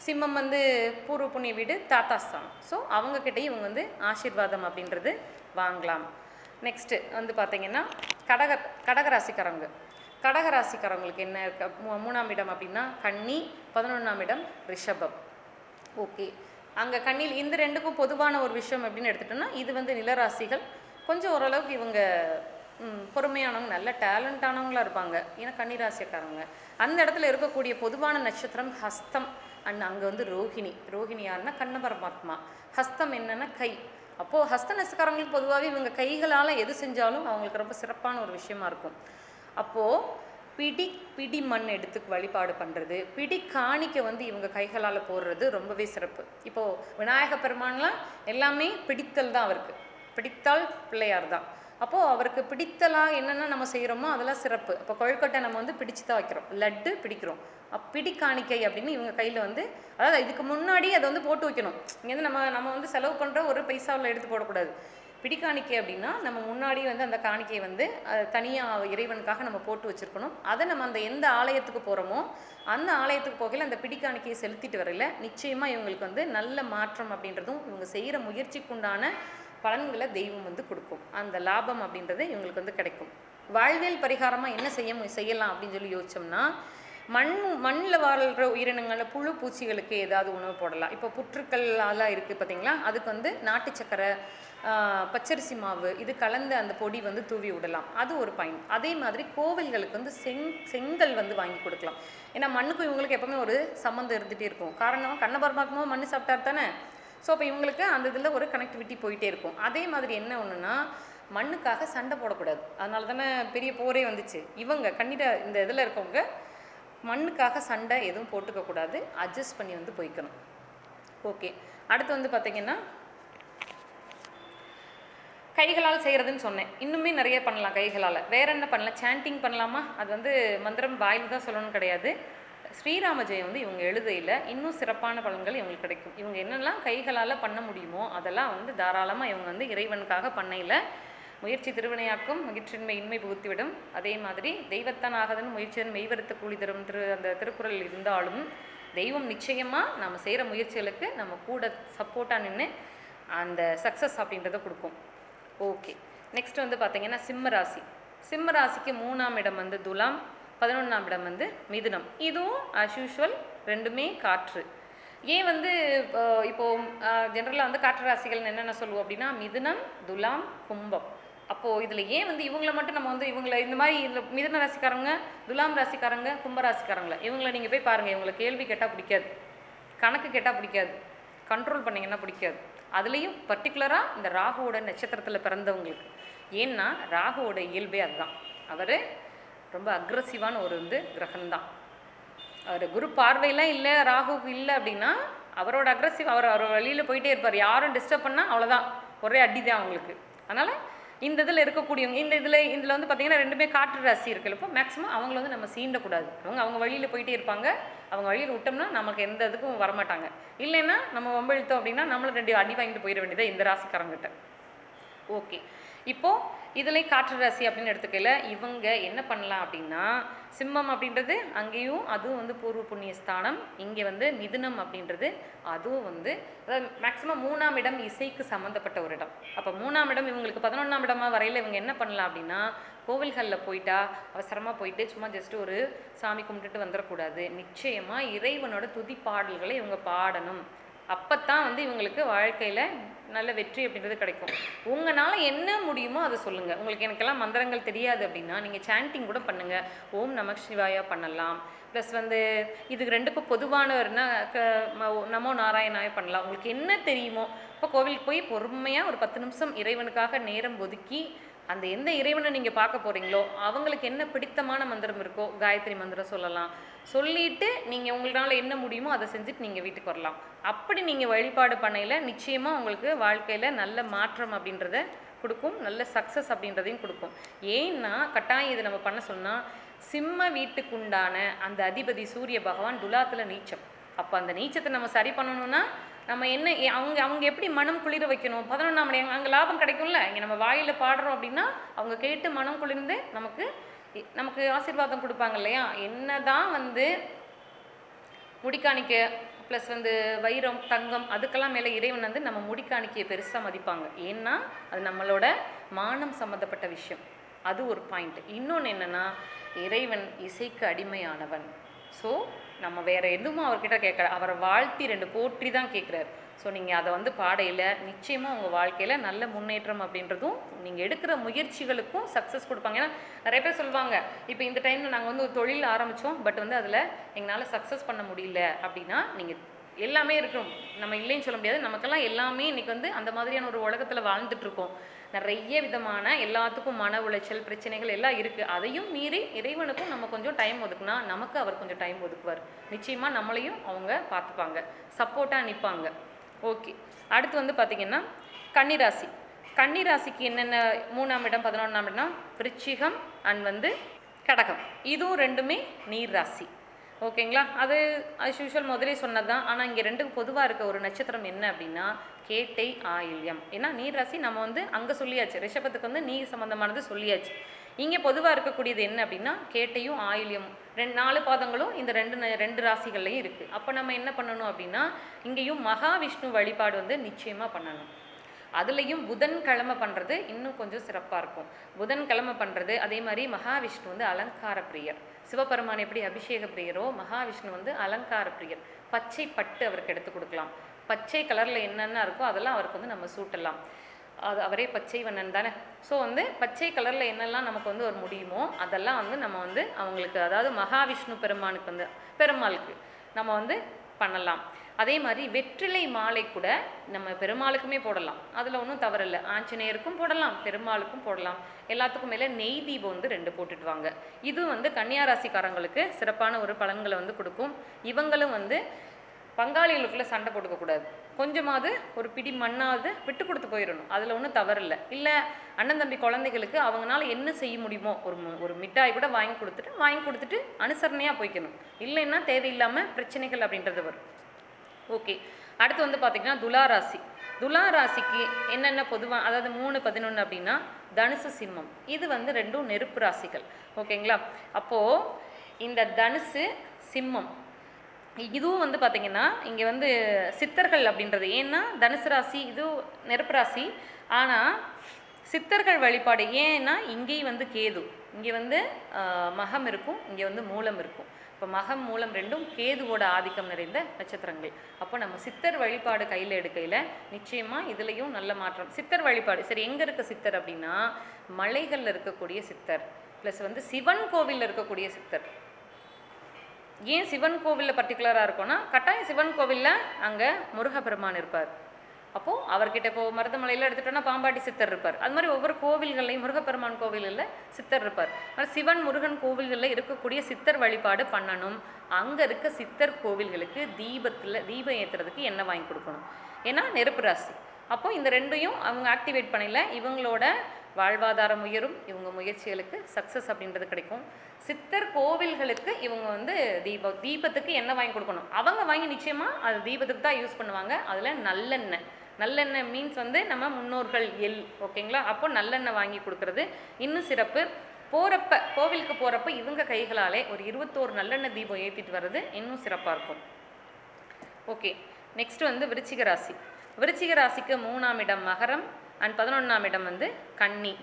சிம்மம் வந்து பூர்வ புண்ணிய வீடு, தாத்தா ஸ்தானம். ஸோ அவங்கக்கிட்டையும் இவங்க வந்து ஆசீர்வாதம் அப்படின்றது வாங்கலாம். நெக்ஸ்ட்டு வந்து பார்த்திங்கன்னா கடகராசிக்காரங்க. கடகராசிக்காரங்களுக்கு என்ன இருக்கு? 3ஆம் இடம் அப்படின்னா கன்னி, 11ஆம் இடம் ரிஷபம். ஓகே, அங்கே கண்ணியில் இந்த 2க்கும் பொதுவான ஒரு விஷயம் அப்படின்னு எடுத்துட்டோன்னா இது வந்து நிலராசிகள். கொஞ்சம் ஓரளவுக்கு இவங்க பொறுமையானவங்க, நல்ல டேலண்டானவங்களாக இருப்பாங்க. ஏன்னா கன்னிராசிக்காரங்க அந்த இடத்துல இருக்கக்கூடிய பொதுவான நட்சத்திரம் ஹஸ்தம் அண்ட் அங்கே வந்து ரோஹிணி யாருன்னா கண்ண பரமாத்மா. ஹஸ்தம் என்னென்னா கை. அப்போது ஹஸ்த நட்சத்திரக்காரங்களுக்கு பொதுவாகவே இவங்க கைகளால் எது செஞ்சாலும் அவங்களுக்கு ரொம்ப சிறப்பான ஒரு விஷயமா இருக்கும். அப்போது பிடி மண் எடுத்து வழிபாடு பண்ணுறது, பிடி காணிக்கை வந்து இவங்க கைகளால் போடுறது ரொம்பவே சிறப்பு. இப்போது விநாயக பெருமான்லாம் எல்லாமே பிடித்தல் தான் அவருக்கு, பிடித்தால் பிள்ளையார் தான். அப்போது அவருக்கு பிடித்தலாக என்னென்ன நம்ம செய்கிறோமோ அதெல்லாம் சிறப்பு. அப்போ கொழுக்கட்டை நம்ம வந்து பிடிச்சு தான் வைக்கிறோம், லட்டு பிடிக்கிறோம். பிடி காணிக்கை அப்படின்னு இவங்க கையில் வந்து, அதாவது இதுக்கு முன்னாடி அதை வந்து போட்டு வைக்கணும். இங்கேருந்து நம்ம வந்து செலவு பண்ணுற ஒரு பைசாவில் எடுத்து போடக்கூடாது. பிடி காணிக்கை அப்படின்னா நம்ம முன்னாடி வந்து அந்த காணிக்கையை வந்து தனியாக இறைவனுக்காக நம்ம போட்டு வச்சுருக்கணும். அதை நம்ம அந்த எந்த ஆலயத்துக்கு போகிறோமோ அந்த ஆலயத்துக்கு போகையில் அந்த பிடி காணிக்கையை செலுத்திட்டு வரையில் நிச்சயமாக இவங்களுக்கு வந்து நல்ல மாற்றம் அப்படின்றதும் இவங்க செய்கிற முயற்சிக்குண்டான பலன்களை தெய்வம் வந்து கொடுக்கும். அந்த லாபம் அப்படின்றது இவங்களுக்கு வந்து கிடைக்கும். வாழ்வியல் பரிகாரமாக என்ன செய்யலாம் அப்படின்னு சொல்லி யோசிச்சோம்னா, மண்ணில் வாழ்கிற உயிரினங்களில் புழு பூச்சிகளுக்கு ஏதாவது உணவு போடலாம். இப்போ புற்றுக்கள் அதெல்லாம் இருக்குது பார்த்தீங்களா, அதுக்கு வந்து நாட்டு சக்கரை, பச்சரிசி மாவு இது கலந்த அந்த பொடி வந்து தூவி விடலாம். அது ஒரு பயன். அதே மாதிரி கோவில்களுக்கு வந்து செங்கல் வந்து வாங்கி கொடுக்கலாம். ஏன்னா மண்ணுக்கும் இவங்களுக்கு எப்பவுமே ஒரு சம்மந்தம் இருந்துகிட்டே இருக்கும். காரணம் கண்ண பரமாத்மாவும் மண் சாப்பிட்டார் தானே. ஸோ அப்போ இவங்களுக்கு அந்த இதில் ஒரு கனெக்டிவிட்டி போயிட்டே இருக்கும். அதே மாதிரி என்ன ஒன்றுனா, மண்ணுக்காக சண்டை போடக்கூடாது. அதனால தானே பெரிய போரே வந்துச்சு. இவங்க கன்னிட இந்த இதில் இருக்கவங்க மண்ணுக்காக சண்டை எதுவும் போட்டுக்கக்கூடாது, அட்ஜஸ்ட் பண்ணி வந்து போய்க்கணும். ஓகே, அடுத்து வந்து பார்த்திங்கன்னா கைகளால் செய்கிறதுன்னு சொன்னேன். இன்னுமே நிறைய பண்ணலாம் கைகளால். வேறு என்ன பண்ணலாம்? சாண்டிங் பண்ணலாமா? அது வந்து மந்திரம் வாயில் தான் சொல்லணும்னு கிடையாது. ஸ்ரீராம ஜெயம் வந்து இவங்க எழுதையில் இன்னும் சிறப்பான பலன்கள் இவங்களுக்கு கிடைக்கும். இவங்க என்னெல்லாம் கைகளால் பண்ண முடியுமோ அதெல்லாம் வந்து தாராளமாக இவங்க வந்து இறைவனுக்காக பண்ணையில் முயற்சி திருவினையாக்கும், மகிழ்ச்சியின்மை இன்மை புகுத்திவிடும். அதே மாதிரி தெய்வத்தான் ஆகதன் முயற்சியன் மெய்வருத்த கூலி தரும் அந்த திருக்குறள் இருந்தாலும் தெய்வம் நிச்சயமாக நம்ம செய்கிற முயற்சிகளுக்கு நம்ம கூட சப்போர்ட்டாக நின்று அந்த சக்ஸஸ் அப்படின்றத கொடுக்கும். ஓகே, நெக்ஸ்ட் வந்து பார்த்திங்கன்னா சிம்மராசி. சிம்மராசிக்கு 3ஆம் இடம் வந்து துலாம், 11ஆம் இடம் வந்து மிதுனம். இதுவும் ஆஸ் யூஷுவல் ரெண்டுமே காற்று. ஏன் வந்து இப்போது ஜென்ரலாக வந்து காற்று ராசிகள்னு என்னென்ன சொல்லுவோம் அப்படின்னா மிதுனம், துலாம், கும்பம். அப்போது இதில் ஏன் வந்து இவங்கள மட்டும் நம்ம வந்து இவங்களை இந்த மாதிரி இதில் மிதுன ராசிக்காரங்க, துலாம் ராசிக்காரங்க, கும்ப ராசிக்காரங்கள இவங்களை நீங்கள் போய் பாருங்கள். இவங்களை கேள்வி கேட்டால் பிடிக்காது, கணக்கு கேட்டால் பிடிக்காது, கண்ட்ரோல் பண்ணிங்கன்னா பிடிக்காது. அதுலேயும் பர்டிகுலராக இந்த ராகுவோட நட்சத்திரத்தில் பிறந்தவங்களுக்கு. ஏன்னா ராகுவோட இயல்பே அதுதான். அவர் ரொம்ப அக்ரஸிவான ஒரு வந்து கிரகம்தான். அவர் குரு பார்வையெல்லாம் இல்லை, ராகுவுக்கு இல்லை அப்படின்னா அவரோட அக்ரஸிவ், அவர் வழியில் போயிட்டே இருப்பார். யாரும் டிஸ்டர்ப் பண்ணால் அவ்வளோதான், ஒரே அடி தான் அவங்களுக்கு. அதனால் இந்த இதில் இருக்கக்கூடியவங்க இதில் வந்து பார்த்திங்கன்னா ரெண்டுமே காற்று ராசி இருக்குல்ல. இப்போ மேக்ஸிமம் அவங்கள வந்து நம்ம சீண்டக்கூடாது. அவங்க வழியில் போயிட்டே இருப்பாங்க. அவங்க வழியில் விட்டோம்னா நமக்கு எந்த இதுக்கும் வரமாட்டாங்க. இல்லைன்னா நம்ம வம்பிழுத்தோம் அப்படின்னா நம்மளும் 2 அடி வாங்கிட்டு போயிட வேண்டியதாக இந்த ராசிக்காரங்கிட்ட. ஓகே, இப்போது இதில் காற்று ராசி அப்படின்னு எடுத்துக்கல இவங்க என்ன பண்ணலாம் அப்படின்னா, சிம்மம் அப்படின்றது அங்கேயும் அதுவும் வந்து பூர்வ புண்ணிய ஸ்தானம். இங்கே வந்து மிதுனம் அப்படின்றது அதுவும் வந்து அதாவது மேக்ஸிமம் 3ஆம் இடம் இசைக்கு சம்மந்தப்பட்ட ஒரு இடம். அப்போ 3ஆம் இடம் இவங்களுக்கு 11ஆம் இடமா வரையில் இவங்க என்ன பண்ணலாம் அப்படின்னா, கோவில்களில் போயிட்டா அவசரமாக போயிட்டு சும்மா ஜஸ்ட்டு ஒரு சாமி கும்பிட்டுட்டு வந்துடக்கூடாது. நிச்சயமாக இறைவனோட துதி பாடல்களை இவங்க பாடணும். அப்போத்தான் வந்து இவங்களுக்கு வாழ்க்கையில் நல்ல வெற்றி அப்படின்றது கிடைக்கும். உங்களால் என்ன முடியுமோ அதை சொல்லுங்கள். உங்களுக்கு எனக்கெல்லாம் மந்திரங்கள் தெரியாது அப்படின்னா நீங்கள் சாண்டிங் கூட பண்ணுங்கள். ஓம் நம சிவாயா பண்ணலாம். ப்ளஸ் வந்து இதுக்கு ரெண்டுக்கும் பொதுவானவர்னா நமோ நாராயணாய பண்ணலாம். உங்களுக்கு என்ன தெரியுமோ. இப்போ கோவிலுக்கு போய் பொறுமையாக ஒரு 10 நிமிஷம் இறைவனுக்காக நேரம் ஒதுக்கி அந்த எந்த இறைவனை நீங்கள் பார்க்க போகிறீங்களோ அவங்களுக்கு என்ன பிடித்தமான மந்திரம் இருக்கோ காயத்ரி மந்திரம் சொல்லலாம். சொல்லிவிட்டு நீங்கள் உங்களால் என்ன முடியுமோ அதை செஞ்சுட்டு நீங்கள் வீட்டுக்கு வரலாம். அப்படி நீங்கள் வழிபாடு பண்ணையில் நிச்சயமாக உங்களுக்கு வாழ்க்கையில் நல்ல மாற்றம் அப்படின்றத கொடுக்கும், நல்ல சக்ஸஸ் அப்படின்றதையும் கொடுக்கும். ஏன்னா கட்டாயம் இதை நம்ம பண்ண சொன்னால் சிம்ம வீட்டுக்குண்டான அந்த அதிபதி சூரிய பகவான் துலாத்தில் நீச்சம். அப்போ அந்த நீச்சத்தை நம்ம சரி பண்ணணும்னா நம்ம என்ன அவங்க எப்படி மனம் குளிர வைக்கணும். 11ஆம் இடம் அங்கே லாபம் கிடைக்கும்ல. இங்கே நம்ம வாயில் பாடுறோம் அப்படின்னா அவங்க கேட்டு மனம் குளிர்ந்து நமக்கு ஆசீர்வாதம் கொடுப்பாங்க இல்லையா. என்னதான் வந்து முடிக்காணிக்க ப்ளஸ் வந்து வைரம் தங்கம் அதுக்கெல்லாம் மேலே இறைவன் வந்து நம்ம முடிக்காணிக்கையை பெருசாக மதிப்பாங்க. ஏன்னா அது நம்மளோட மானம் சம்மந்தப்பட்ட விஷயம். அது ஒரு பாயிண்ட். இன்னொன்று என்னென்னா இறைவன் இசைக்கு அடிமையானவன். ஸோ நம்ம வேறு எதுவும் அவர்கிட்ட கேட்கல, அவரை வாழ்த்தி 2 போற்றி தான் கேட்குறாரு. ஸோ நீங்கள் அதை வந்து பாடையில் நிச்சயமாக உங்கள் வாழ்க்கையில் நல்ல முன்னேற்றம் அப்படின்றதும் நீங்கள் எடுக்கிற முயற்சிகளுக்கும் சக்ஸஸ் கொடுப்பாங்க. ஏன்னா நிறைய பேர் சொல்லுவாங்க, இப்போ இந்த டைமில் நாங்கள் வந்து ஒரு தொழில் ஆரம்பித்தோம், பட் வந்து அதில் எங்களால் சக்ஸஸ் பண்ண முடியல அப்படின்னா நீங்கள் எல்லாமே இருக்கும். நம்ம இல்லைன்னு சொல்ல முடியாது. நமக்கெல்லாம் எல்லாமே இன்றைக்கி வந்து அந்த மாதிரியான ஒரு உலகத்தில் வாழ்ந்துட்டுருக்கோம். நிறைய விதமான எல்லாத்துக்கும் மன உளைச்சல் பிரச்சனைகள் எல்லாம் இருக்குது. அதையும் மீறி இறைவனுக்கும் நம்ம கொஞ்சம் டைம் ஒதுக்குனா நமக்கு அவர் கொஞ்சம் டைம் ஒதுக்குவார். நிச்சயமாக நம்மளையும் அவங்க பார்த்துப்பாங்க, சப்போர்ட்டாக நிற்பாங்க. ஓகே, அடுத்து வந்து பார்த்திங்கன்னா கன்னிராசி. கன்னிராசிக்கு என்னென்ன 3ஆம் இடம் 11ஆம் இடம்னா விருச்சிகம் அண்ட் வந்து கடகம். இதுவும் ரெண்டுமே நீர் ராசி. ஓகேங்களா, அது as usual முதலே சொன்னது தான். ஆனால் இங்கே ரெண்டுக்கும் பொதுவாக இருக்க ஒரு நட்சத்திரம் என்ன அப்படின்னா கேட்டை ஆயில்யம். ஏன்னா நீர் ராசி நம்ம வந்து அங்கே சொல்லியாச்சு, ரிஷபத்துக்கு வந்து நீர் சம்மந்தமானது சொல்லியாச்சு. இங்கே பொதுவாக இருக்கக்கூடியது என்ன அப்படின்னா கேட்டையும் ஆயில்யம் 4 பாதங்களும் இந்த ரெண்டு ராசிகள்லையும் இருக்குது. அப்போ நம்ம என்ன பண்ணணும் அப்படின்னா இங்கேயும் மகாவிஷ்ணு வழிபாடு வந்து நிச்சயமாக பண்ணணும். அதுலேயும் புதன்கிழமை பண்ணுறது இன்னும் கொஞ்சம் சிறப்பாக இருக்கும். புதன்கிழமை பண்ணுறது, அதே மாதிரி மகாவிஷ்ணு வந்து அலங்கார பிரியர். சிவபெருமான் எப்படி அபிஷேக பிரியரோ மகாவிஷ்ணு வந்து அலங்கார பிரியர். பச்சை பட்டு அவருக்கு எடுத்து கொடுக்கலாம். பச்சை கலரில் என்னென்ன இருக்கோ அதெல்லாம் அவருக்கு வந்து நம்ம சூட்டலாம். அது அவரே பச்சை வண்ணன் தானே. ஸோ வந்து பச்சை கலரில் என்னெல்லாம் நமக்கு வந்து ஒரு முடியுமோ அதெல்லாம் வந்து நம்ம வந்து அவங்களுக்கு, அதாவது மகாவிஷ்ணு பெருமானுக்கு வந்து பெருமாளுக்கு நம்ம வந்து பண்ணலாம். அதே மாதிரி வெற்றிலை மாலை கூட நம்ம பெருமாளுக்குமே போடலாம், அதில் ஒன்றும் தவறில்லை. ஆஞ்சநேயருக்கும் போடலாம், பெருமாளுக்கும் போடலாம். எல்லாத்துக்கும் மேலே நெய் தீபம் வந்து 2 போட்டுட்டு வாங்க. இது வந்து கன்னியா ராசிக்காரங்களுக்கு சிறப்பான ஒரு பலன்களை வந்து கொடுக்கும். இவங்களும் வந்து பங்காளிகளுக்குள்ளே சண்டை போட்டுக்கக்கூடாது. கொஞ்சமாவது ஒரு பிடி மண்ணாவது விட்டு கொடுத்து போயிடணும், அதில் ஒன்றும் தவறில்லை. இல்லை அண்ணன் தம்பி குழந்தைகளுக்கு அவங்களால என்ன செய்ய முடியுமோ ஒரு மிட்டாய் கூட வாங்கி கொடுத்துட்டு அனுசரணையாக போய்க்கணும். இல்லைன்னா தேவையில்லாமல் பிரச்சனைகள் அப்படின்றது வரும். ஓகே, அடுத்து வந்து பார்த்திங்கன்னா துளாராசி. துளாராசிக்கு என்னென்ன பொதுவாக, அதாவது 3, 11 அப்படின்னா தனுசு சிம்மம். இது வந்து ரெண்டும் நெருப்பு ராசிகள். ஓகேங்களா, அப்போது இந்த தனுசு சிம்மம் இதுவும் வந்து பார்த்திங்கன்னா இங்கே வந்து சித்தர்கள் அப்படின்றது, ஏன்னா தனுசு ராசி இது நெருப்பு ராசி. ஆனால் சித்தர்கள் வழிபாடு, ஏன்னா இங்கேயும் வந்து கேது, இங்கே வந்து மகம் இருக்கும், இங்கே வந்து மூலம் இருக்கும். இப்போ மகம் மூலம் ரெண்டும் கேதுவோட ஆதிக்கம் நிறைந்த நட்சத்திரங்கள். அப்போ நம்ம சித்தர் வழிபாடு கையில் எடுக்கையில் நிச்சயமாக இதுலேயும் நல்ல மாற்றம். சித்தர் வழிபாடு சரி, எங்கே இருக்க சித்தர் அப்படின்னா மலைகளில் இருக்கக்கூடிய சித்தர், ப்ளஸ் வந்து சிவன் கோவிலில் இருக்கக்கூடிய சித்தர். ஏன் சிவன் கோவிலில் பர்டிகுலராக இருக்கும்னா கட்டாயம் சிவன் கோவிலில் அங்கே முருகப்பெருமான் இருப்பார். அப்போது அவர்கிட்ட இப்போ மருதமலையில் எடுத்துட்டோன்னா பாம்பாட்டி சித்தர் இருப்பார். அது மாதிரி ஒவ்வொரு கோவில்கள்லையும் முருகப்பெருமான் கோவிலில் சித்தர் இருப்பார். அது சிவன் முருகன் கோவில்களில் இருக்கக்கூடிய சித்தர் வழிபாடு பண்ணணும். அங்கே இருக்க சித்தர் கோவில்களுக்கு தீபம் ஏற்றுறதுக்கு எண்ணெய் வாங்கி கொடுக்கணும். ஏன்னா நெருப்பு ராசி. அப்போ இந்த ரெண்டையும் அவங்க ஆக்டிவேட் பண்ணல, இவங்களோட வாழ்வாதாரம் உயரும், இவங்க முயற்சிகளுக்கு சக்ஸஸ் அப்படின்றது கிடைக்கும். சித்தர் கோவில்களுக்கு இவங்க வந்து தீபத்துக்கு எண்ணெய் வாங்கி கொடுக்கணும். அவங்க வாங்கி நிச்சயமாக அது தீபத்துக்கு தான் யூஸ் பண்ணுவாங்க. அதில் நல்லெண்ணெய் மீன்ஸ் வந்து நம்ம முன்னோர்கள் ஓகேங்களா. அப்போ நல்லெண்ணெய் வாங்கி கொடுக்கறது இன்னும் சிறப்பு. கோவிலுக்கு போகிறப்ப இவங்க கைகளாலே ஒரு 21 நல்லெண்ணெய் தீபம் ஏற்றிட்டு வர்றது இன்னும் சிறப்பாக இருக்கும். ஓகே, நெக்ஸ்ட் வந்து விருச்சிக ராசி. விருச்சிக ராசிக்கு 3ஆம் இடம் மகரம் அண்ட் 11ஆம் இடம் வந்து கன்னி.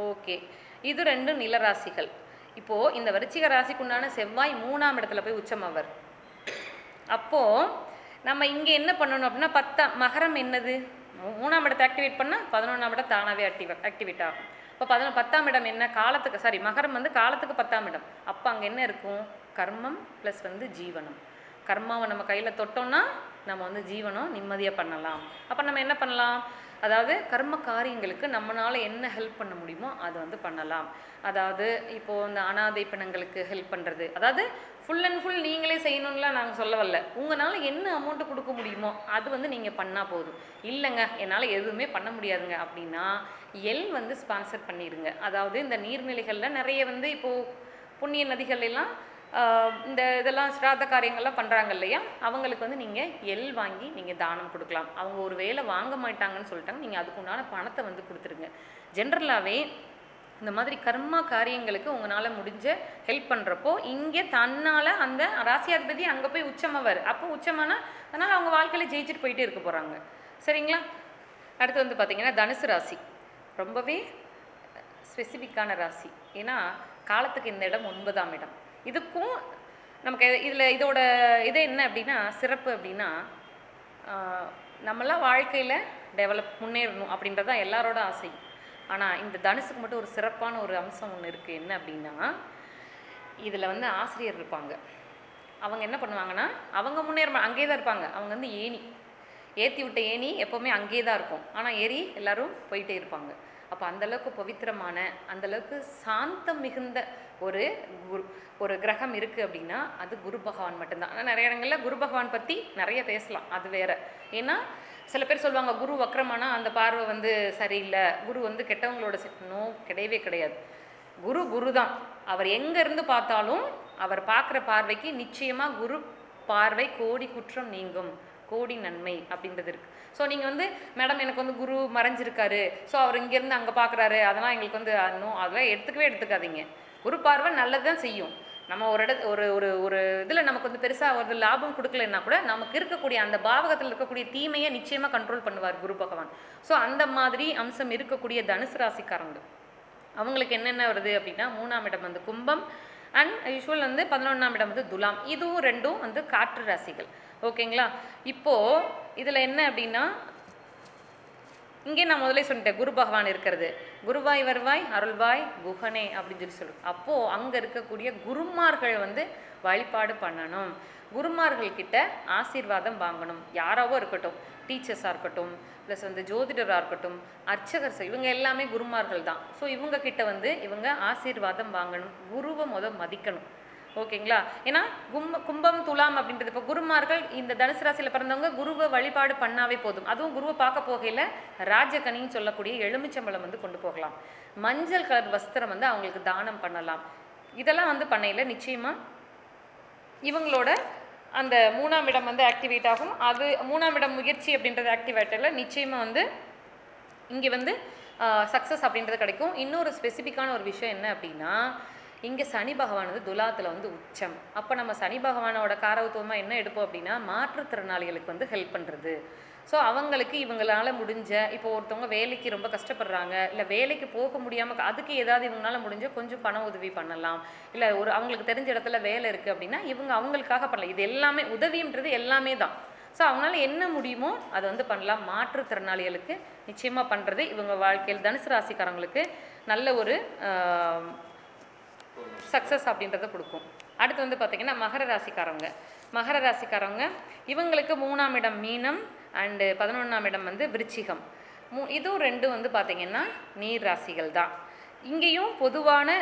ஓகே, இது ரெண்டும் நிலராசிகள். இப்போது இந்த விருச்சிக ராசிக்கு உண்டான செவ்வாய் 3ஆம் இடத்துல போய் உச்சமாவர். அப்போது நம்ம இங்கே என்ன பண்ணணும் அப்படின்னா மகரம் என்னது 3ஆம் இடத்தை ஆக்டிவேட் பண்ணால் 11ஆம் இடம் தானாகவே ஆக்டிவேட் ஆகும். இப்போ 10ஆம் இடம் என்ன காலத்துக்கு, மகரம் வந்து காலத்துக்கு 10ஆம் இடம். அப்போ அங்கே என்ன இருக்கும், கர்மம் ப்ளஸ் வந்து ஜீவனம். கர்மாவை நம்ம கையில் தொட்டோம்னா நம்ம வந்து ஜீவனம் நிம்மதியாக பண்ணலாம். அப்போ நம்ம என்ன பண்ணலாம், அதாவது கர்ம காரியங்களுக்கு நம்மளால் என்ன ஹெல்ப் பண்ண முடியுமோ அதை வந்து பண்ணலாம். அதாவது இப்போது இந்த அனாதை பிணங்களுக்கு ஹெல்ப் பண்ணுறது, அதாவது ஃபுல் அண்ட் ஃபுல் நீங்களே செய்யணும்லாம் நாங்கள் சொல்ல வரல. உங்களால் என்ன அமௌண்ட்டு கொடுக்க முடியுமோ அது வந்து நீங்கள் பண்ணால் போதும். இல்லைங்க என்னால் எதுவுமே பண்ண முடியாதுங்க அப்படின்னா வந்து ஸ்பான்சர் பண்ணிடுங்க. அதாவது இந்த நீர்நிலைகளில் நிறைய வந்து இப்போது புண்ணிய நதிகள் எல்லாம் இந்த இதெல்லாம் சிராத காரியங்கள்லாம் பண்ணுறாங்க இல்லையா, அவங்களுக்கு வந்து நீங்கள் வாங்கி நீங்கள் தானம் கொடுக்கலாம். அவங்க ஒரு வேளை வாங்க மாட்டாங்கன்னு சொல்லிட்டாங்க, நீங்கள் அதுக்குண்டான பணத்தை வந்து கொடுத்துருங்க. ஜென்ரலாகவே இந்த மாதிரி கர்மா காரியங்களுக்கு உங்களால் முடிஞ்ச ஹெல்ப் பண்ணுறப்போ இங்கே தன்னால் அந்த ராசியாதிபதி அங்கே போய் உச்சமாவார். அப்போ உச்சமானால் அதனால் அவங்க வாழ்க்கையில் ஜெயிச்சுட்டு போயிட்டே இருக்க போகிறாங்க. சரிங்களா. அடுத்து வந்து பார்த்திங்கன்னா தனுசு ராசி ரொம்பவே ஸ்பெசிஃபிக்கான ராசி. ஏன்னா காலத்துக்கு இந்த இடம் 9ஆம் இடம். இதுக்கும் நமக்கு இதோட இது என்ன அப்படின்னா சிறப்பு அப்படின்னா நம்மளாம் வாழ்க்கையில் முன்னேறணும் அப்படின்றதான் எல்லாரோட ஆசை. ஆனால் இந்த தனுசுக்கு மட்டும் ஒரு சிறப்பான ஒரு அம்சம் ஒன்று இருக்குது. என்ன அப்படின்னா இதில் வந்து ஆசிரியர் இருப்பாங்க. அவங்க என்ன பண்ணுவாங்கன்னா அவங்க அங்கேயே தான் இருப்பாங்க. அவங்க வந்து ஏணி ஏற்றி விட்ட ஏணி எப்போவுமே அங்கேயே தான் இருக்கும். ஆனால் ஏறி எல்லோரும் போயிட்டே இருப்பாங்க. அப்போ அந்தளவுக்கு பவித்திரமான, அந்தளவுக்கு சாந்தம் மிகுந்த ஒரு ஒரு கிரகம் இருக்குது அப்படின்னா அது குரு பகவான் மட்டும்தான். ஆனால் நிறைய இடங்களில் குரு பகவான் பற்றி நிறைய பேசலாம், அது வேற. ஏன்னா சில பேர் சொல்லுவாங்க குரு வக்ரமானா அந்த பார்வை வந்து சரியில்லை, குரு வந்து கெட்டவங்களோட நோ, கிடையவே கிடையாது. குரு தான். அவர் எங்கேருந்து பார்த்தாலும் அவர் பார்க்குற பார்வைக்கு நிச்சயமாக குரு பார்வை கோடி குற்றம் நீங்கும், கோடி நன்மை அப்படின்றது இருக்குது. ஸோ நீங்கள் வந்து மேடம் எனக்கு வந்து குரு மறைஞ்சிருக்காரு, ஸோ அவர் இங்கேருந்து அங்கே பார்க்குறாரு, அதெல்லாம் எங்களுக்கு வந்து அதெல்லாம் எடுத்துக்காதீங்க. குரு பார்வை நல்லது தான் செய்யும். நம்ம ஒரு ஒரு இதில் நமக்கு வந்து பெருசாக ஒரு லாபம் கொடுக்கலன்னா கூட நமக்கு இருக்கக்கூடிய அந்த பாவகத்தில் இருக்கக்கூடிய தீமையை நிச்சயமாக கண்ட்ரோல் பண்ணுவார் குரு பகவான். ஸோ அந்த மாதிரி அம்சம் இருக்கக்கூடிய தனுசு ராசிக்காரங்க அவங்களுக்கு என்னென்ன வருது அப்படின்னா 3ஆம் இடம் வந்து கும்பம் அண்ட் யூஸ்வல் வந்து 11ஆம் இடம் வந்து துலாம். இதுவும் ரெண்டும் வந்து காற்று ராசிகள். ஓகேங்களா? இப்போது இதில் என்ன அப்படின்னா இங்கே நான் முதலே சொல்லிட்டேன் குரு பகவான் இருக்கிறது. குருவாய் வருவாய் அருள்வாய் குகனே அப்படின்னு சொல்லுவோம். அப்போது அங்கே இருக்கக்கூடிய குருமார்கள் வந்து வழிபாடு பண்ணணும், குருமார்கள்கிட்ட ஆசீர்வாதம் வாங்கணும். யாராவோ இருக்கட்டும், டீச்சர்ஸாக இருக்கட்டும், ப்ளஸ் வந்து ஜோதிடராக இருக்கட்டும், அர்ச்சகர், இவங்க எல்லாமே குருமார்கள் தான். ஸோ இவங்க கிட்ட வந்து இவங்க ஆசீர்வாதம் வாங்கணும், குருவை மதிக்கணும். ஓகேங்களா? ஏன்னா கும்பம் துலாம் அப்படின்றது இப்போ குருமார்கள் இந்த தனுசு ராசியில் பிறந்தவங்க குருவை வழிபாடு பண்ணாவே போதும். அதுவும் குருவை பார்க்க போகையில் ராஜகனின்னு சொல்லக்கூடிய எலுமிச்சம்பழம் வந்து கொண்டு போகலாம், மஞ்சள் கலர் வஸ்திரம் வந்து அவங்களுக்கு தானம் பண்ணலாம். இதெல்லாம் வந்து பண்ணையில் நிச்சயமாக இவங்களோட அந்த 3ஆம் இடம் வந்து ஆக்டிவேட் ஆகும். அது 3ஆம் இடம் முயற்சி அப்படின்றது ஆக்டிவேட்டில் நிச்சயமாக வந்து இங்கே வந்து சக்ஸஸ் அப்படின்றது கிடைக்கும். இன்னொரு ஸ்பெசிஃபிக்கான ஒரு விஷயம் என்ன அப்படின்னா இங்கே சனி பகவான் வந்து துலாத்தில் வந்து உச்சம். அப்போ நம்ம சனி பகவானோட காரகத்துவமாக என்ன எடுப்போம் அப்படின்னா மாற்றுத்திறனாளிகளுக்கு வந்து ஹெல்ப் பண்ணுறது. ஸோ அவங்களுக்கு இவங்களால முடிஞ்ச, இப்போ ஒருத்தவங்க வேலைக்கு ரொம்ப கஷ்டப்படுறாங்க, இல்லை வேலைக்கு போக முடியாமல் அதுக்கு ஏதாவது இவங்களால முடிஞ்ச கொஞ்சம் பண உதவி பண்ணலாம், இல்லை அவங்களுக்கு தெரிஞ்ச இடத்துல வேலை இருக்குது அப்படின்னா இவங்க அவங்களுக்காக பண்ணலாம். இது எல்லாமே உதவின்றது எல்லாமே தான். ஸோ அவங்களால என்ன முடியுமோ அதை வந்து பண்ணலாம். மாற்றுத்திறனாளிகளுக்கு நிச்சயமாக பண்ணுறது இவங்க வாழ்க்கையில் தனுசு ராசிக்காரங்களுக்கு நல்ல ஒரு சக்ஸஸ் அப்படின்றத கொடுக்கும். அடுத்து வந்து பார்த்திங்கன்னா மகர ராசிக்காரங்க இவங்களுக்கு 3ஆம் இடம் மீனம் அண்டு 11ஆம் இடம் வந்து விருச்சிகம். இதுவும் ரெண்டும் வந்து பார்த்திங்கன்னா நீர் ராசிகள் தான். இங்கேயும் பொதுவான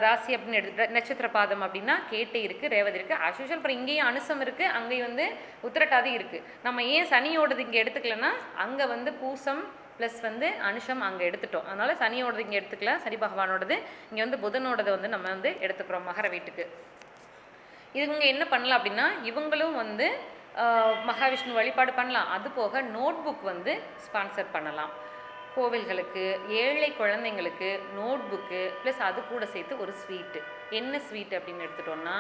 ராசி அப்படின்னு எடுத்துகிட்டு நட்சத்திர பாதம் அப்படின்னா கேட்டை இருக்குது, ரேவதி இருக்குது, ஆஸ்யூஷுவல். அப்புறம் இங்கேயும் அனுசம் இருக்குது, அங்கேயும் வந்து உத்திரட்டாதி இருக்குது. நம்ம ஏன் சனியோடது இங்கே எடுத்துக்கலன்னா அங்கே வந்து பூசம் ப்ளஸ் வந்து அனுஷம் அங்கே எடுத்துட்டோம், அதனால் சனியோடது இங்கே எடுத்துக்கல, சனி பகவானோடது இங்கே வந்து புதனோடதை வந்து நம்ம வந்து எடுத்துக்கிறோம் மகர வீட்டுக்கு. இவங்க என்ன பண்ணலாம் அப்படின்னா இவங்களும் வந்து மகாவிஷ்ணு வழிபாடு பண்ணலாம். அது போக நோட் புக் வந்து ஸ்பான்சர் பண்ணலாம் கோவில்களுக்கு, ஏழை குழந்தைங்களுக்கு நோட் புக்கு ப்ளஸ் அது கூட சேர்த்து ஒரு ஸ்வீட்டு. என்ன ஸ்வீட் அப்படின்னு எடுத்துட்டோம்னா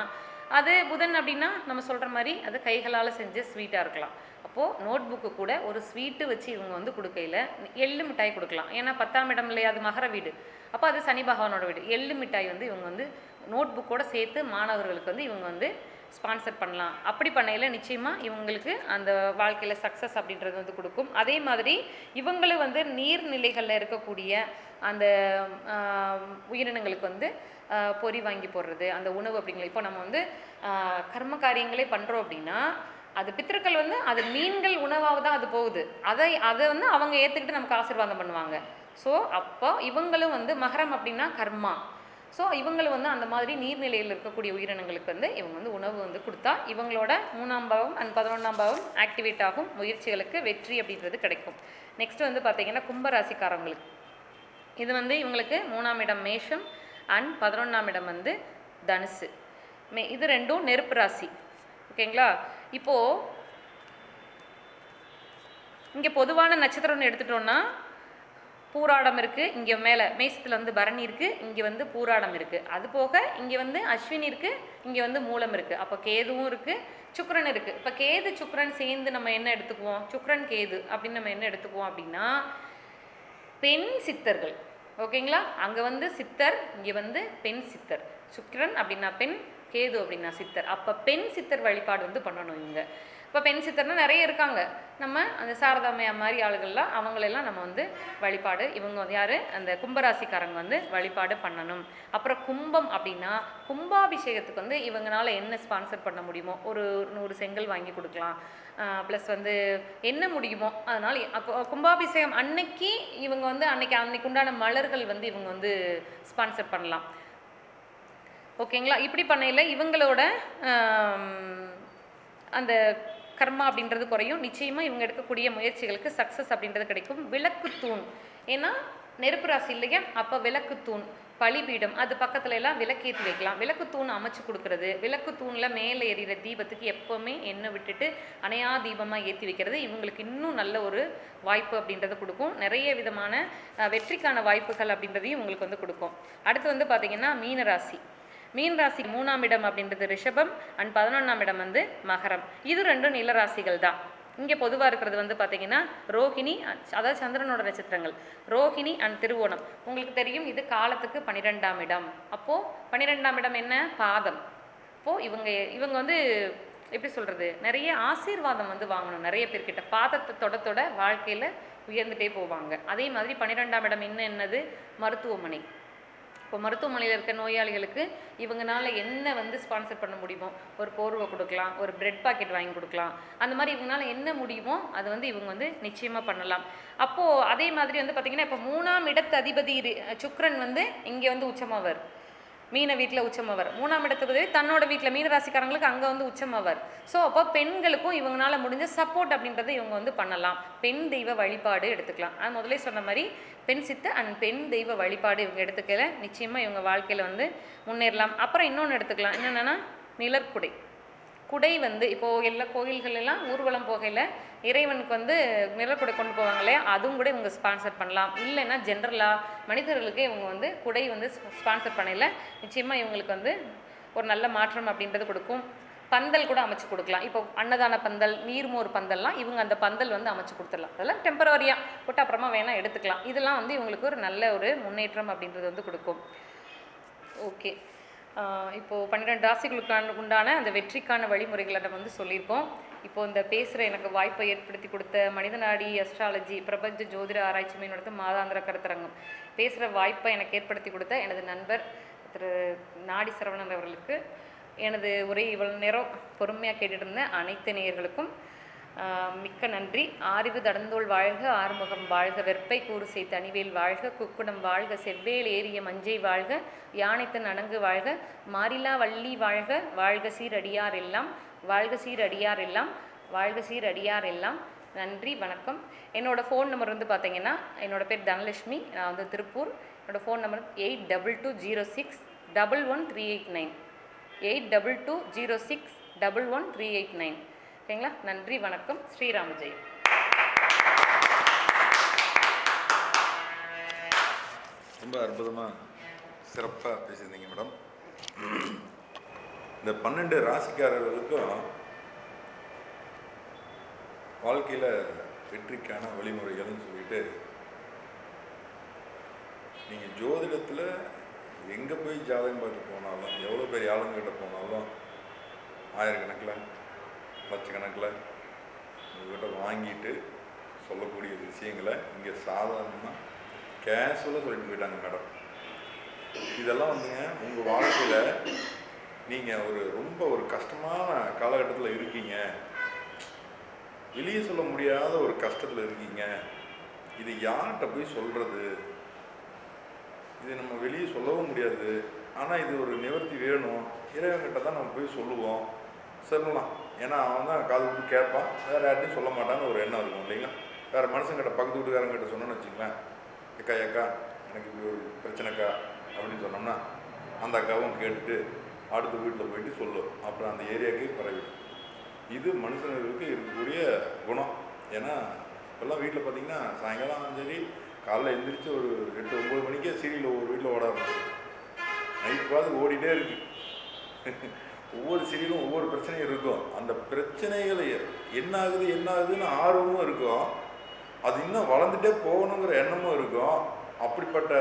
அது புதன் அப்படின்னா நம்ம சொல்கிற மாதிரி அது கைகளால் செஞ்ச ஸ்வீட்டாக இருக்கலாம். அப்போது நோட் புக்கு கூட ஒரு ஸ்வீட்டு வச்சு இவங்க வந்து கொடுக்கையில் எள்ளு மிட்டாய் கொடுக்கலாம். ஏன்னா 10ஆம் இடம் இல்லையா, அது மகர வீடு, அப்போ அது சனி பகவானோட வீடு. எள்ளு மிட்டாய் வந்து இவங்க வந்து நோட் புக்கோடு சேர்த்து மாணவர்களுக்கு வந்து இவங்க வந்து ஸ்பான்சர் பண்ணலாம். அப்படி பண்ணையில் நிச்சயமாக இவங்களுக்கு அந்த வாழ்க்கையில் சக்ஸஸ் அப்படின்றது வந்து கொடுக்கும். அதே மாதிரி இவங்களும் வந்து நீர்நிலைகளில் இருக்கக்கூடிய அந்த உயிரினங்களுக்கு வந்து பொறி வாங்கி போடுறது, அந்த உணவு அப்படிங்கிற இப்போ நம்ம வந்து கர்ம காரியங்களே பண்ணுறோம் அப்படின்னா அது பித்திருக்கள் வந்து அது மீன்கள் உணவாக தான் அது போகுது, அதை வந்து அவங்க ஏற்றுக்கிட்டு நமக்கு ஆசீர்வாதம் பண்ணுவாங்க. ஸோ அப்போ இவங்களும் வந்து மகரம் அப்படின்னா கர்மா. ஸோ இவங்களும் வந்து அந்த மாதிரி நீர்நிலையில் இருக்கக்கூடிய உயிரினங்களுக்கு வந்து இவங்க வந்து உணவு வந்து கொடுத்தா இவங்களோட 3ஆம் பாவம் அண்ட் 11ஆம் பாவம் ஆக்டிவேட் ஆகும், முயற்சிகளுக்கு வெற்றி அப்படின்றது கிடைக்கும். நெக்ஸ்ட் வந்து பார்த்திங்கன்னா கும்பராசிக்காரங்களுக்கு இது வந்து இவங்களுக்கு 3ஆம் இடம் மேஷம் அண்ட் 11ஆம் இடம் வந்து தனுசு. இது ரெண்டும் நெருப்பு ராசி. ஓகேங்களா? இப்போது இங்கே பொதுவான நட்சத்திரம்னு எடுத்துட்டோன்னா பூராடம் இருக்குது, இங்கே மேலே மேசத்தில் வந்து பரணி இருக்குது, இங்கே வந்து பூராடம் இருக்குது. அது போக இங்கே வந்து அஸ்வினி இருக்குது, இங்கே வந்து மூலம் இருக்குது. அப்போ கேதுவும் இருக்குது, சுக்கிரன் இருக்குது. இப்போ கேது சுக்கிரன் சேர்ந்து நம்ம என்ன எடுத்துக்குவோம், சுக்கிரன் கேது அப்படின்னு நம்ம என்ன எடுத்துக்குவோம் அப்படின்னா பெண் சித்தர்கள். ஓகேங்களா? அங்கே வந்து சித்தர், இங்கே வந்து பெண் சித்தர். சுக்கிரன் அப்படின்னா பெண், கேது அப்படின்னா சித்தர். அப்போ பெண் சித்தர் வழிபாடு வந்து பண்ணணும் இவங்க. இப்போ பெண் சித்தர்னா நிறைய இருக்காங்க. நம்ம அந்த சாரதாமையா மாதிரி ஆளுகள்லாம் அவங்களெல்லாம் நம்ம வந்து வழிபாடு, இவங்க வந்து யார், அந்த கும்பராசிக்காரங்க வந்து வழிபாடு பண்ணணும். அப்புறம் கும்பம் அப்படின்னா கும்பாபிஷேகத்துக்கு வந்து இவங்களால என்ன ஸ்பான்சர் பண்ண முடியுமோ ஒரு 100 செங்கல் வாங்கி கொடுக்கலாம். ப்ளஸ் வந்து என்ன முடியுமோ அதனால் அப்போ கும்பாபிஷேகம் அன்னைக்கு இவங்க வந்து அன்னைக்கு உண்டான மலர்கள் வந்து இவங்க வந்து ஸ்பான்சர் பண்ணலாம். ஓகேங்களா? இப்படி பண்ணையில் இவங்களோட அந்த கர்மா அப்படின்றது குறையும். நிச்சயமாக இவங்க எடுக்கக்கூடிய முயற்சிகளுக்கு சக்ஸஸ் அப்படின்றது கிடைக்கும். விளக்கு தூண், ஏன்னா நெருப்பு ராசி இல்லையா, அப்போ விளக்கு தூண், பலிபீடம் அது பக்கத்துல எல்லாம் விளக்கேற்றி வைக்கலாம். விளக்கு தூண் அமைச்சு கொடுக்கறது, விளக்கு தூணில் மேலே எறிகிற தீபத்துக்கு எப்போவுமே எண்ணெய் விட்டுட்டு அணையா தீபமாக ஏற்றி வைக்கிறது இவங்களுக்கு இன்னும் நல்ல ஒரு வாய்ப்பு அப்படின்றத கொடுக்கும். நிறைய விதமான வெற்றிக்கான வாய்ப்புகள் அப்படின்றதையும் உங்களுக்கு வந்து கொடுக்கும். அடுத்து வந்து பார்த்திங்கன்னா மீனராசி. மீன் ராசி 3ஆம் இடம் அப்படின்றது ரிஷபம் அண்ட் 11ஆம் இடம் வந்து மகரம். இது ரெண்டும் நிலராசிகள் தான். இங்கே பொதுவாக இருக்கிறது வந்து பார்த்திங்கன்னா ரோஹிணி, அதாவது சந்திரனோட நட்சத்திரங்கள் ரோஹிணி அண்ட் திருவோணம். உங்களுக்கு தெரியும் இது காலத்துக்கு 12ஆம் இடம். அப்போது 12ஆம் இடம் என்ன, பாதம். அப்போது இவங்க வந்து எப்படி சொல்கிறது, நிறைய ஆசீர்வாதம் வந்து வாங்கணும். நிறைய பேர்கிட்ட பாதத்தை தொட வாழ்க்கையில் உயர்ந்துகிட்டே போவாங்க. அதே மாதிரி 12ஆம் இடம் என்னது, மருத்துவமனை. இப்போ மருத்துவமனையில் இருக்க நோயாளிகளுக்கு இவங்களால என்ன வந்து ஸ்பான்சர் பண்ண முடியுமோ, ஒரு போர்வை கொடுக்கலாம், ஒரு பிரெட் பாக்கெட் வாங்கி கொடுக்கலாம், அந்த மாதிரி இவங்களால என்ன முடியுமோ அது வந்து இவங்க வந்து நிச்சயமாக பண்ணலாம். அப்போது அதே மாதிரி வந்து பார்த்திங்கன்னா இப்போ 3ஆம் இடத்து அதிபதி சுக்கிரன் வந்து இங்கே வந்து உச்சமாவார், மீன வீட்டில் உச்சமாவார். 3ஆம் இடத்துக்கு தன்னோட வீட்டில் மீனராசிக்காரங்களுக்கு அங்கே வந்து உச்சமாவார். ஸோ அப்போ பெண்களுக்கும் இவங்களால முடிஞ்ச சப்போர்ட் அப்படின்றத இவங்க வந்து பண்ணலாம். பெண் தெய்வ வழிபாடு எடுத்துக்கலாம். அது முதலே சொன்ன மாதிரி பெண் சித்த அண்ட் பெண் தெய்வ வழிபாடு இவங்க எடுத்துக்கல நிச்சயமாக இவங்க வாழ்க்கையில் வந்து முன்னேறலாம். அப்புறம் இன்னொன்று எடுத்துக்கலாம், என்னென்னா நிழற்குடை. குடை வந்து இப்போது எல்லா கோயில்களெல்லாம் ஊர்வலம் போகையில் இறைவனுக்கு வந்து நிழற்குடை கொண்டு போவாங்க இல்லையா, அதுவும் கூட இவங்க ஸ்பான்சர் பண்ணலாம். இல்லைன்னா ஜென்ரலாக மனிதர்களுக்கு இவங்க வந்து குடை வந்து ஸ்பான்சர் பண்ணல நிச்சயமாக இவங்களுக்கு வந்து ஒரு நல்ல மாற்றம் அப்படின்றது கொடுக்கும். பந்தல் கூட அமைச்சு கொடுக்கலாம். இப்போ அன்னதான பந்தல், நீர்மோர் பந்தல்லாம் இவங்க அந்த பந்தல் வந்து அமைச்சு கொடுத்துடலாம். அதெல்லாம் டெம்பரவரியாக போட்டு அப்புறமா வேணால் எடுத்துக்கலாம். இதெல்லாம் வந்து இவங்களுக்கு ஒரு நல்ல ஒரு முன்னேற்றம் அப்படின்றது வந்து கொடுக்கும். ஓகே, இப்போது 12 ராசிகளுக்கான உண்டான அந்த வெற்றிக்கான வழிமுறைகளை நம்ம வந்து சொல்லியிருக்கோம். இப்போது இந்த பேசுகிற எனக்கு வாய்ப்பை ஏற்படுத்தி கொடுத்த மனிதநாடி அஸ்ட்ராலஜி பிரபஞ்ச ஜோதிட ஆராய்ச்சி மையம் நடத்தும் மாதாந்திர கருத்தரங்கம் பேசுகிற வாய்ப்பை எனக்கு ஏற்படுத்தி கொடுத்த எனது நண்பர் திரு நாடி சரவணன் அவர்களுக்கு, எனது உரை இவ்வளவு நேரம் பொறுமையாக கேட்டுட்டு இருந்த அனைத்து நேயர்களுக்கும் மிக்க நன்றி. ஆறிவு தடந்தோள் வாழ்க, ஆறுமுகம் வாழ்க, வெற்பை கூறுசை தனிவேல் வாழ்க, குக்குடம் வாழ்க, செவ்வேல் ஏறிய மஞ்சை வாழ்க, யானைத்தன் அணங்கு வாழ்க, மாரிலா வள்ளி வாழ்க, வாழ்க சீர் அடியார் எல்லாம், வாழ்க சீர் அடியார் எல்லாம், வாழ்க சீர் அடியார் எல்லாம். நன்றி, வணக்கம். என்னோடய ஃபோன் நம்பர் வந்து பார்த்தீங்கன்னா, என்னோடய பேர் தனலட்சுமி, நான் வந்து திருப்பூர். என்னோடய ஃபோன் நம்பர் 8220611389 8220611389. ஓகேங்களா? நன்றி, வணக்கம். ஸ்ரீராம ஜெயம். ரொம்ப அற்புதமாக சிறப்பாக பேசியிருந்தீங்க மேடம். இந்த 12 ராசிக்காரர்களுக்கும் வாழ்க்கையில் வெற்றிக்கான வழிமுறைகள்னு சொல்லிட்டு நீங்கள் ஜோதிடத்தில் எங்கே போய் ஜாதகம் பார்க்க போனாலும், எவ்வளோ பெரிய ஆளுங்கிட்ட போனாலும் ஆயிரக்கணக்கில் லட்சக்கணக்கில் உங்கள்கிட்ட வாங்கிட்டு சொல்லக்கூடிய விஷயங்களை இங்கே சாதாரணமாக கேஷுவலாக சொல்லிட்டு போயிட்டாங்க மேடம். இதெல்லாம் வந்துங்க உங்கள் வாழ்க்கையில் நீங்கள் ரொம்ப ஒரு கஷ்டமான காலகட்டத்தில் இருக்கீங்க, வெளியே சொல்ல முடியாத ஒரு கஷ்டத்தில் இருக்கீங்க, இது யார்கிட்ட போய் சொல்கிறது, இது நம்ம வெளியே சொல்லவும் முடியாது, ஆனால் இது ஒரு நிவர்த்தி வேணும், இறைவன்கிட்ட தான் நம்ம போய் சொல்லுவோம், சொல்லலாம். ஏன்னா அவன் தான் காது விட்டு கேட்பான், வேறு யார்ட்டையும் சொல்ல மாட்டான்னு ஒரு எண்ணம் இருக்கும் இல்லைங்களா. வேறு மனுஷங்கிட்ட பக்கத்து வீட்டுக்காரங்கிட்ட சொன்னோன்னு வச்சுங்களேன், ஏக்கா எனக்கு இப்படி ஒரு பிரச்சனைக்கா அப்படின்னு சொன்னோம்னா அந்த அக்காவும் கேட்டுட்டு அடுத்த வீட்டில் போயிட்டு சொல்லும், அப்புறம் அந்த ஏரியாவுக்கே பரவிடும். இது மனுஷங்களுக்கு இருக்கக்கூடிய குணம். ஏன்னா இப்போல்லாம் வீட்டில் பார்த்திங்கன்னா சாயங்காலம் சரி காலைல எழுந்திரிச்சு ஒரு 8-9 மணிக்கே சீரியல் ஒவ்வொரு வீட்டில் ஓட ஆரம்பிச்சிருக்கு. நைட் பார்த்து ஓடிட்டே இருக்கு. ஒவ்வொரு சீரியலும் ஒவ்வொரு பிரச்சனையும் இருக்கும். அந்த பிரச்சனைகள் என்ன ஆகுதுன்னு ஆர்வமும் இருக்கும், அது இன்னும் வளர்ந்துட்டே போகணுங்கிற எண்ணமும் இருக்கும். அப்படிப்பட்ட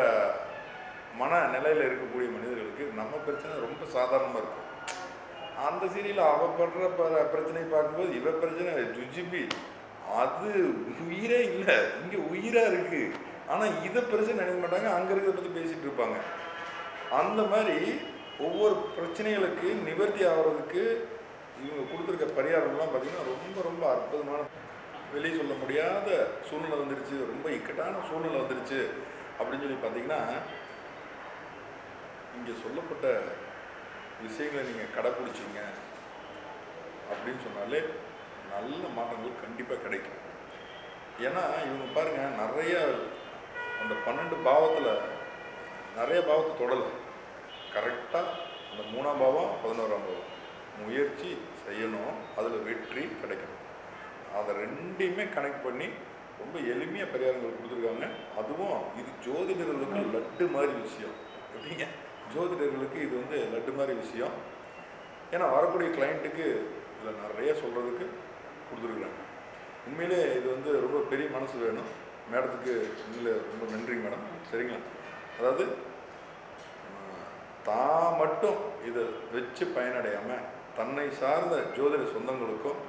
மன நிலையில் இருக்கக்கூடிய மனிதர்களுக்கு நம்ம பிரச்சனை ரொம்ப சாதாரணமாக இருக்கும். அந்த சீரியலில் அவ படுற பிரச்சனை பார்க்கும்போது இவ பிரச்சனை ஜுஜிபி அது உயிரே இல்லை, இங்கே உயிராக இருக்குது. ஆனால் இதை பிரச்சனை நினைக்க மாட்டாங்க, அங்கே இருக்கிறத பற்றி பேசிகிட்டு இருப்பாங்க. அந்த மாதிரி ஒவ்வொரு பிரச்சனைகளுக்கு நிவர்த்தி ஆகிறதுக்கு இவங்க கொடுத்துருக்க பரிகாரம்லாம் பார்த்திங்கன்னா ரொம்ப ரொம்ப அற்புதமான, வெளியே சொல்ல முடியாத சூழ்நிலை வந்துருச்சு, ரொம்ப இக்கட்டான சூழ்நிலை வந்துருச்சு அப்படின்னு சொல்லி பார்த்தீங்கன்னா, இங்கே சொல்லப்பட்ட விஷயங்களை நீங்கள் கடைப்பிடிச்சிங்க அப்படின்னு சொன்னாலே நல்ல மாற்றங்கள் கண்டிப்பாக கிடைக்கும். ஏன்னா இவங்க பாருங்கள், நிறைய அந்த 12 பாவத்தில் நிறைய பாவத்தை தொடலை, கரெக்டாக அந்த 3ஆம் பாவம் 11ஆம் பாவம் முயற்சி செய்யணும், அதில் வெற்றி கிடைக்கணும். அதை ரெண்டையுமே கனெக்ட் பண்ணி ரொம்ப எளிமையாக பரிகாரங்கள் கொடுத்துருக்காங்க. அதுவும் இது ஜோதிடர்களுக்கு லட்டு மாதிரி விஷயம். எப்படிங்க, ஜோதிடர்களுக்கு இது வந்து லட்டு மாதிரி விஷயம். ஏன்னா வரக்கூடிய கிளைண்ட்டுக்கு இதில் நிறைய சொல்கிறதுக்கு கொடுத்துருக்குறாங்க. உண்மையிலே இது வந்து ரொம்ப பெரிய மனசு வேணும். மேடத்துக்கு உண்மையிலே ரொம்ப நன்றிங்க மேடம். சரிங்களா, அதாவது தான் மட்டும் இதை வச்சு பயனடையாமல் தன்னை சார்ந்த ஜோதிட சொந்தங்களுக்கும்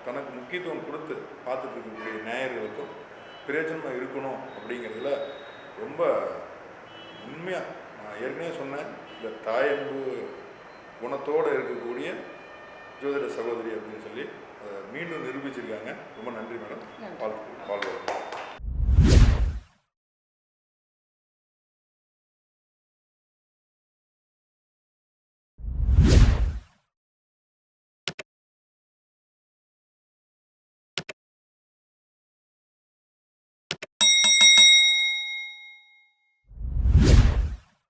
தனக்கு முக்கியத்துவம் கொடுத்து பார்த்துட்டு இருக்கக்கூடிய நேயர்களுக்கும் பிரயோஜனமாக இருக்கணும் அப்படிங்கிறதுல ரொம்ப உண்மையாக நான் ஏற்கனவே சொன்னேன், இந்த தாயன்பு குணத்தோடு இருக்கக்கூடிய ஜோதிட சகோதரி அப்படின்னு சொல்லி அதை மீண்டும் நிரூபிச்சிருக்காங்க. ரொம்ப நன்றி மேடம். வாழ்த்து.